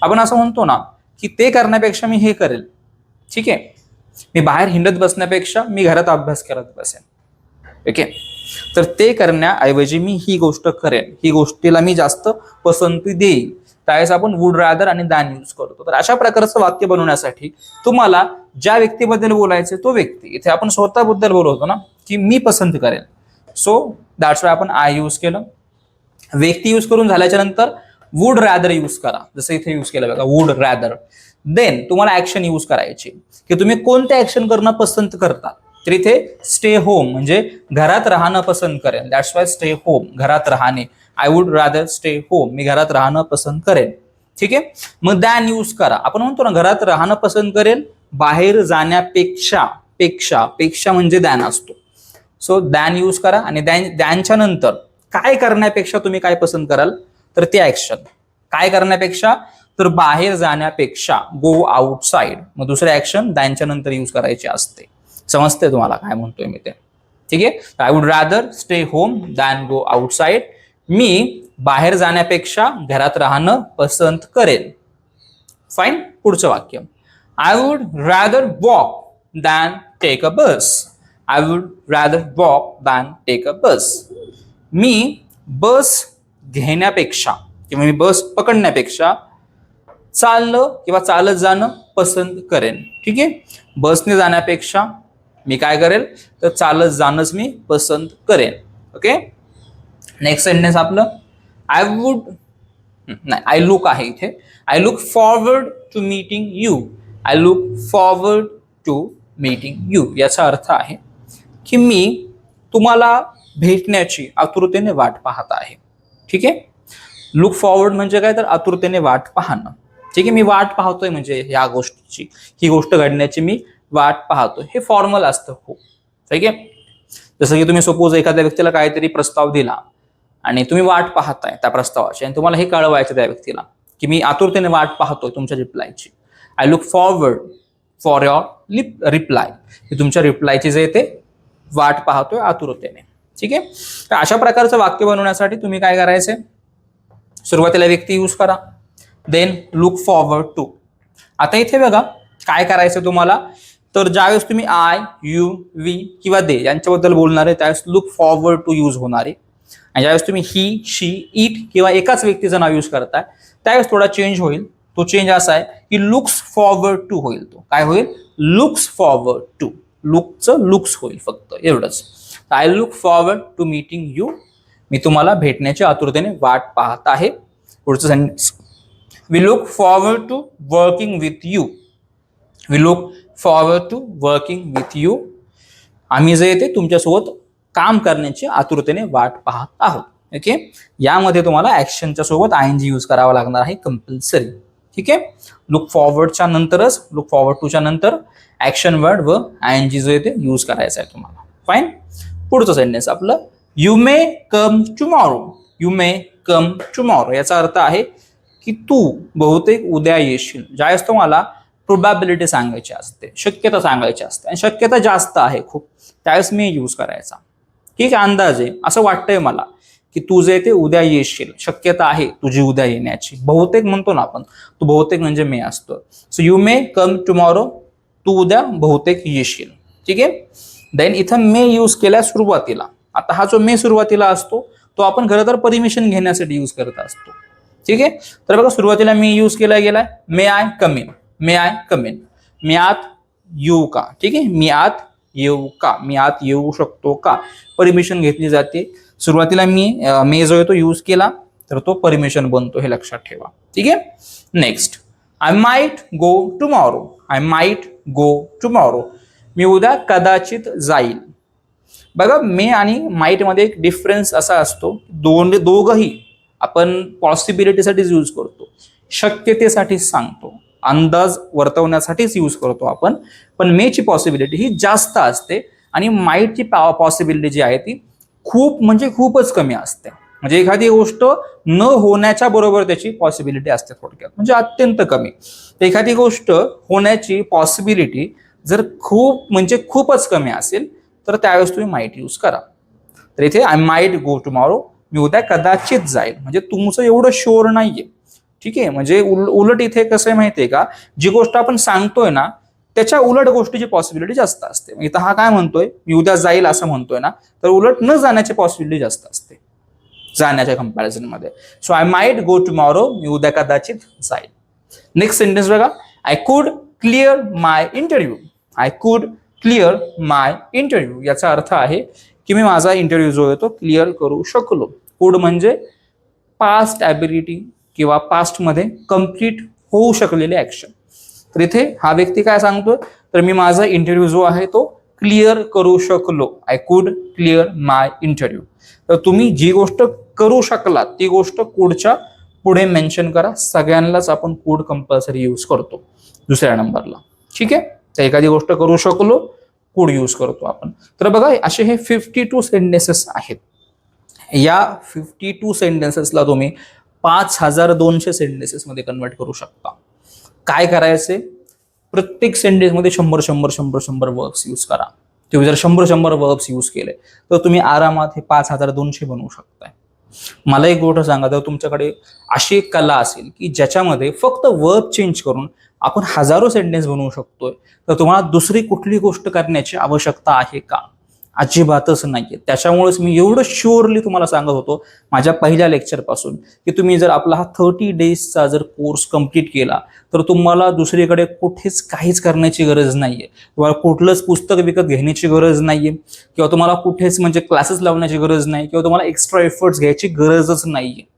आपण असं म्हणतो ना की ते करण्यापेक्षा मी हे करेल. ठीक आहे. मी बाहेर हिंडत बसण्यापेक्षा मी घरात अभ्यास करत बसेन. ओके. तर ते करण्याऐवजी मी ही गोष्ट करेन, ही गोष्टीला मी जास्त पसंती देईल, त्यावेळेस आपण वुड रॅदर आणि दॅन यूज करतो. तर अशा प्रकारचं वाक्य बनवण्यासाठी तुम्हाला ज्या व्यक्तीबद्दल बोलायचं तो व्यक्ती, इथे आपण स्वतःबद्दल बोलवतो ना की मी पसंत करेन, सो दॅट्स वाय आपण आय यूज केलं. व्यक्ती यूज करून झाल्याच्या नंतर वुड रॅदर यूज करा, जसं इथे यूज केलं बघा, वुड रॅदर. देन तुम्हाला ऍक्शन यूज करायची की तुम्ही कोणते ऍक्शन करणं पसंत करता. तर इथे स्टे होम म्हणजे घरात राहणं पसंत करेन, दॅट्स वाय स्टे होम, घरात राहणे. I would rather stay home, मी घरात राहणं पसंत करेन. ठीक आहे. मग दॅन यूज करा. आपण म्हणतो ना घरात राहणं पसंत करेल बाहेर जाण्यापेक्षा, पेक्षा म्हणजे दॅन असतो. सो दॅन यूज करा आणि दॅनच्या नंतर काय करण्यापेक्षा तुम्ही काय पसंत कराल, तर ते ऍक्शन. काय करण्यापेक्षा, तर बाहेर जाण्यापेक्षा, गो आउटसाइड. मग दुसरे ऍक्शन दॅनच्या नंतर यूज करायचे असते. समजते तुम्हाला काय म्हणतोय मी ते. ठीक आहे. I would rather stay home than go outside. मी बाहेर जाण्यापेक्षा घरात राहणं पसंत करेन. फाईन. पुढचं वाक्य, I would rather walk than take a bus. I would rather walk than take a bus. मी बस घेण्यापेक्षा किंवा मी बस पकडण्यापेक्षा चाललं किंवा चालत जाणं पसंत करेन. ठीक आहे, बसने जाण्यापेक्षा मी काय करेल तर चालत जाणंच मी पसंत करेन. ओके, नेक्स्ट सेंटेन्स आपलं आय वुड नाही आय लुक आहे इथे. I look forward to meeting you. I look forward to meeting you याचा अर्थ आहे की मी तुम्हाला भेटण्याची आतुरतेने वाट पाहत आहे. ठीक आहे, लुक फॉरवर्ड म्हणजे काय तर आतुरतेने वाट पाहणं. ठीक आहे, मी वाट पाहतोय म्हणजे या गोष्टीची, ही गोष्ट घडण्याची मी वाट पाहतोय. हे फॉर्मल असतं खूप. ठीक आहे, जसं की तुम्ही सपोज एखाद्या व्यक्तीला काहीतरी प्रस्ताव दिला आणि तुम्ही वाट पाहताय त्या प्रस्तावाची आणि तुम्हाला हे कळवायचं त्या व्यक्तीला की मी आतुरतेने वाट पाहतोय तुमच्या रिप्लायची. I look forward for your reply. की तुमच्या रिप्लायची जे ते वाट पाहतोय आतुरतेने. ठीक आहे, तर अशा प्रकारचं वाक्य बनवण्यासाठी तुम्ही काय करायचंय, सुरुवातीला व्यक्ती यूज करा, देन लुक फॉरवर्ड टू. आता इथे बघा काय करायचं तुम्हाला, तर ज्यावेळेस तुम्ही आय, यू, वी किंवा दे यांच्याबद्दल बोलणार आहे त्यावेळेस लुक फॉरवर्ड टू यूज होणार आहे. आणि ज्यावेळेस तुम्ही ही, शी, इट किंवा एकाच व्यक्तीचं नाव यूज करताय त्यावेळेस थोडा चेंज होईल. तो चेंज असा आहे की लुक्स फॉरवर्ड टू होईल. तो काय होईल, लुक्स फॉरवर्ड टू. लुकचं लुक्स होईल फक्त एवढंच. I look forward to meeting you. मी तुम्हाला भेटण्याची आतुरतेने वाट पाहत आहे. पुढचं sentence we look forward to working with you. We look forward to working with you. आम्ही जे येते तुमच्यासोबत काम करण्याची आतुरतेने वाट पाहत आहोत. ओके, यामध्ये तुम्हाला ऍक्शनच्या सोबत आयएनजी यूज करावा लागणार आहे कंपल्सरी. ठीक आहे, लुक फॉरवर्डच्या नंतरच, लुक फॉरवर्ड टूच्या नंतर ऍक्शन वर्ड व आयएनजी जो येते यूज करायचा आहे तुम्हाला. फाईन, पुढचं सेंटेन्स आपलं you may come tomorrow. You may come tomorrow याचा अर्थ आहे की तू बहुतेक उद्या येशील. ज्यावेळेस तुम्हाला प्रोबॅबिलिटी सांगायची असते, शक्यता सांगायची असते आणि शक्यता जास्त आहे खूप, त्यावेळेस मे यूज करायचा. ठीक आहे, अंदाजे असं वाटतंय मला की तू जे ते उद्या येशील, शक्यता आहे तुझी उद्या येण्याची. बहुतेक म्हणतो ना आपण, तू बहुतेक म्हणजे मे असतो. So you may come tomorrow, तू उद्या बहुतेक येशील. ठीक आहे, देन इथं मे यूज केल्या सुरुवातीला. आता हा जो मे सुरुवातीला असतो तो आपण खरं तर परमिशन घेण्यासाठी यूज करत असतो. ठीक आहे, तर बघा सुरुवातीला मी यूज केला गेलाय may I come in. May I come in, मी आत येऊ का. ठीक आहे, मी आत येऊ का, मी आत येऊ शकतो का, परमिशन घेतली जाते. सुरुवातीला मी मे जो आहे तो यूज केला तर तो परमिशन बनतो, हे लक्षात ठेवा. ठीक आहे, next I might go tomorrow. I might go tomorrow, मी उद्या कदाचित जाईल. बघा मे आणि माइट मध्ये एक डिफरन्स असा असतो, दोघंही आपण पॉसिबिलिटीसाठीच यूज करतो, शक्यतेसाठीच सांगतो, अंदाज वर्तवण्यासाठीच यूज करतो आपण. पण मेची पॉसिबिलिटी ही जास्त असते आणि माइटची पॉसिबिलिटी जी आहे ती खूप म्हणजे खूपच कमी असते. म्हणजे एखादी गोष्ट न होण्याच्या बरोबर त्याची पॉसिबिलिटी असते थोडक्यात, म्हणजे अत्यंत कमी. तर एखादी गोष्ट होण्याची पॉसिबिलिटी जर खूप म्हणजे खूपच कमी असेल तर त्यावेळेस तुम्ही माइट यूज करा. तर इथे आय माइट गो टुमॉरो, मी उद्या कदाचित जाईल, म्हणजे तुमचं एवढं शुअर नाहीये. ठीक आहे, म्हणजे उलट इथे कसं आहे माहितीये का, जी गोष्ट आपण सांगतोय ना त्याच्या उलट गोष्टीची पॉसिबिलिटी जास्त असते. इथं हा काय म्हणतोय, मी उद्या जाईल असं म्हणतोय ना, तर उलट न जाण्याची पॉसिबिलिटी जास्त असते जाण्याच्या कंपॅरिझन मध्ये. So I might go tomorrow, मी उद्या कदाचित जाईल. नेक्स्ट सेंटेन्स बघा, I could clear my interview. I could clear my interview याचा अर्थ आहे की मी माझा इंटरव्ह्यू जो आहे तो क्लिअर करू शकलो. कुड म्हणजे पास्ट ॲबिलिटी किंवा पास्ट मध्ये कम्प्लीट होऊ शकलेले ऍक्शन. तर इथे हा व्यक्ती काय सांगतोय, तर मी माझा इंटरव्ह्यू जो आहे तो क्लिअर करू शकलो. I could clear my interview. तर तुम्ही जी गोष्ट करू शकलात ती गोष्ट कुडच्या पुढे मेन्शन करा. सगळ्यांनाच आपण कुड कंपल्सरी यूज करतो दुसऱ्या नंबरला. ठीक आहे, तर एखादी गोष्ट करू शकलो कुड यूज करतो आपण. तर बघा असे हे 52 सेंटेन्सेस आहेत. या 52 सेंटेन्सेसला तुम्ही 5200 सेंटेन्सेस मध्ये कन्वर्ट करू शकता. काय करायचे, प्रत्येक सेंटेन्स मध्ये 100 वर्ब्स यूज करा. तुम्ही जर 100 वर्ब्स यूज केले तर तुम्ही आरामात हे 5200 बनवू शकताय. मला एक गोष्ट सांगा, तर तुमच्याकडे अशी एक कला असेल की ज्याच्यामध्ये फक्त वर्ब चेंज करून आपण हजारो सेंटेन्स बनवू शकतोय, तर तुम्हाला दुसरी कुठली गोष्ट करण्याची आवश्यकता आहे का? अजिबातच नाहीये. त्याच्यामुळेच मी एवढं शुअरली तुम्हाला सांगत होतो माझ्या पहिल्या लेक्चर पासून की तुम्ही जर आपला हा 30 डेजचा जर कोर्स कंप्लीट केला तर तुम्हाला दुसरीकडे कुठेच काहीच करण्याची गरज नाहीये. तुम्हाला कुठलंच पुस्तक विकत घेण्याची गरज नाहीये किंवा तुम्हाला कुठेच म्हणजे क्लासेस लावण्याची गरज नाही किंवा तुम्हाला एक्स्ट्रा एफर्ट्स घ्यायची गरजच नाहीये.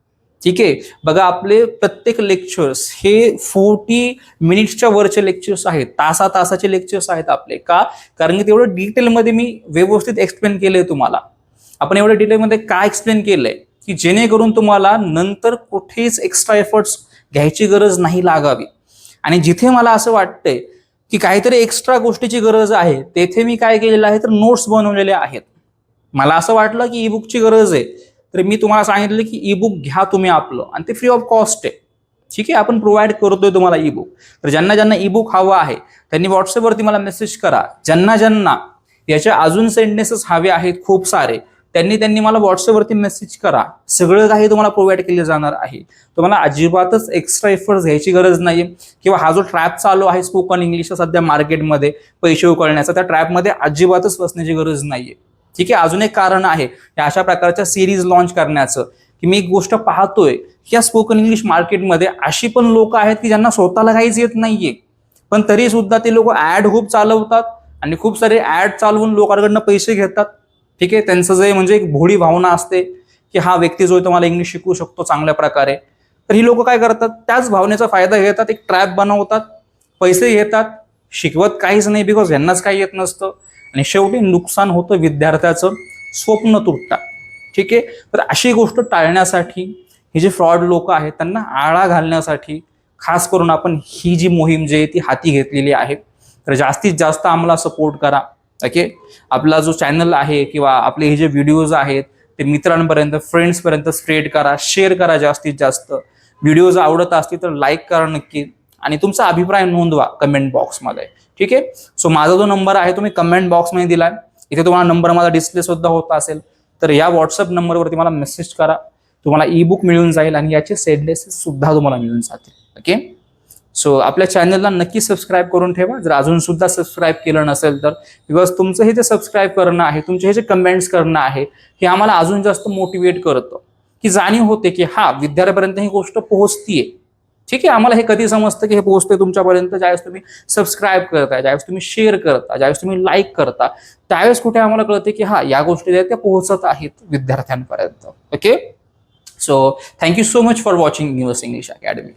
ठीक आहे. बघा, आपले प्रत्येक लेक्चर्स हे 40 मिनिट्सच्या वरचे लेक्चर्स आहेत, तासाचे लेक्चर्स आहेत आपले. का? कारण की तेवढं डिटेलमध्ये मी व्यवस्थित एक्सप्लेन केलंय तुम्हाला. आपण एवढं डिटेलमध्ये का एक्सप्लेन केलंय की जेणेकरून तुम्हाला नंतर कुठेच एक्स्ट्रा एफर्ट्स घ्यायची गरज नाही लागावी. आणि जिथे मला असं वाटतंय की काहीतरी एक्स्ट्रा गोष्टीची गरज आहे, तेथे मी काय केलेलं आहे तर नोट्स बनवलेले आहेत. मला असं वाटलं की ई बुकची गरज आहे, तर मी तुम्हाला सांगितलं की ई बुक घ्या तुम्ही आपलं, आणि ते फ्री ऑफ कॉस्ट आहे. ठीक आहे, आपण प्रोव्हाइड करतोय तुम्हाला ई बुक. तर ज्यांना ज्यांना ई बुक हवं आहे त्यांनी व्हॉट्सअपवरती मला मेसेज करा. ज्यांना ज्यांना याच्या अजून सेंटेन्सेस हवे आहेत खूप सारे, त्यांनी मला व्हॉट्सअपवरती मेसेज करा. सगळं काही तुम्हाला प्रोव्हाइड केलं जाणार आहे. तुम्हाला अजिबातच एक्स्ट्रा एफर्ट्स घ्यायची गरज नाही. किंवा हा जो ट्रॅप चालू आहे स्पोकन इंग्लिशचा सध्या मार्केटमध्ये पैसे उकळण्याचा, त्या ट्रॅपमध्ये अजिबातच फसण्याची गरज नाहीये. ठीक आहे. अजून एक कारण आहे या अशा प्रकारच्या सिरीज लॉन्च करण्याचं, की मी एक गोष्ट पाहतोय की या स्पोकन इंग्लिश मार्केटमध्ये अशी पण लोक आहेत की ज्यांना स्वतःला काहीच येत नाहीये, पण तरी सुद्धा ते लोक ऍड खूप चालवतात आणि खूप सारे ऍड चालवून लोकांकडनं पैसे घेतात. ठीक आहे. त्यांचं जे म्हणजे एक भोळी भावना असते की हा व्यक्ती जो आहे तो मला इंग्लिश शिकवू शकतो चांगल्या प्रकारे, तर ही लोक काय करतात, त्याच भावनेचा फायदा घेतात, एक ट्रॅप बनवतात, पैसे घेतात, शिकवत काहीच नाही बिकॉज यांनाच काही येत नसतं, आणि शेवटी नुकसान होतं, विद्यार्थ्याचं स्वप्न तुटतात. ठीक आहे. तर अशी गोष्ट टाळण्यासाठी हे जे फ्रॉड लोक आहेत त्यांना आळा घालण्यासाठी खास करून आपण ही जी मोहीम जी आहे ती हाती घेतलेली आहे. तर जास्तीत जास्त आम्हाला सपोर्ट करा. ओके. आपला जो चॅनल आहे किंवा आपले हे जे व्हिडिओज आहेत ते मित्रांपर्यंत, फ्रेंड्सपर्यंत स्प्रेड करा, शेअर करा जास्तीत जास्त. व्हिडिओज आवडत असतील तर लाईक करा नक्की, आणि तुमचा अभिप्राय नोंदवा कमेंट बॉक्समध्ये. ठीक आहे. सो माझा जो नंबर आहे तो मी कमेंट बॉक्समध्ये दिलाय. इथे तुम्हाला नंबर माझा डिस्प्ले सुद्धा होत असेल, तर या व्हॉट्सअप नंबरवरती मला मेसेज करा. तुम्हाला ई बुक मिळून जाईल आणि याचे सेंटेन्सेस सुद्धा तुम्हाला मिळून जातील. ओके. सो आपल्या चॅनलला नक्की सबस्क्राईब करून ठेवा जर अजून सुद्धा सबस्क्राईब केलं नसेल तर, बिकॉज तुमचं हे जे सबस्क्राईब करणं आहे, तुमचे हे जे कमेंट्स करणं आहे, हे आम्हाला अजून जास्त मोटिवेट करतं, की जाणीव होते की हा विद्यार्थ्यापर्यंत ही गोष्ट पोहोचतीये. ठीक आहे. आम्हाला हे कधी समजतं की हे पोहोचते तुमच्यापर्यंत ज्यावेळेस तुम्ही सबस्क्राईब करताय, ज्यावेळेस तुम्ही शेअर करता, ज्यावेळेस तुम्ही लाईक करता, त्यावेळेस कुठे आम्हाला कळते की हा या गोष्टी आहेत त्या पोहोचत आहेत विद्यार्थ्यांपर्यंत. Okay. So thank you so much for watching news English academy.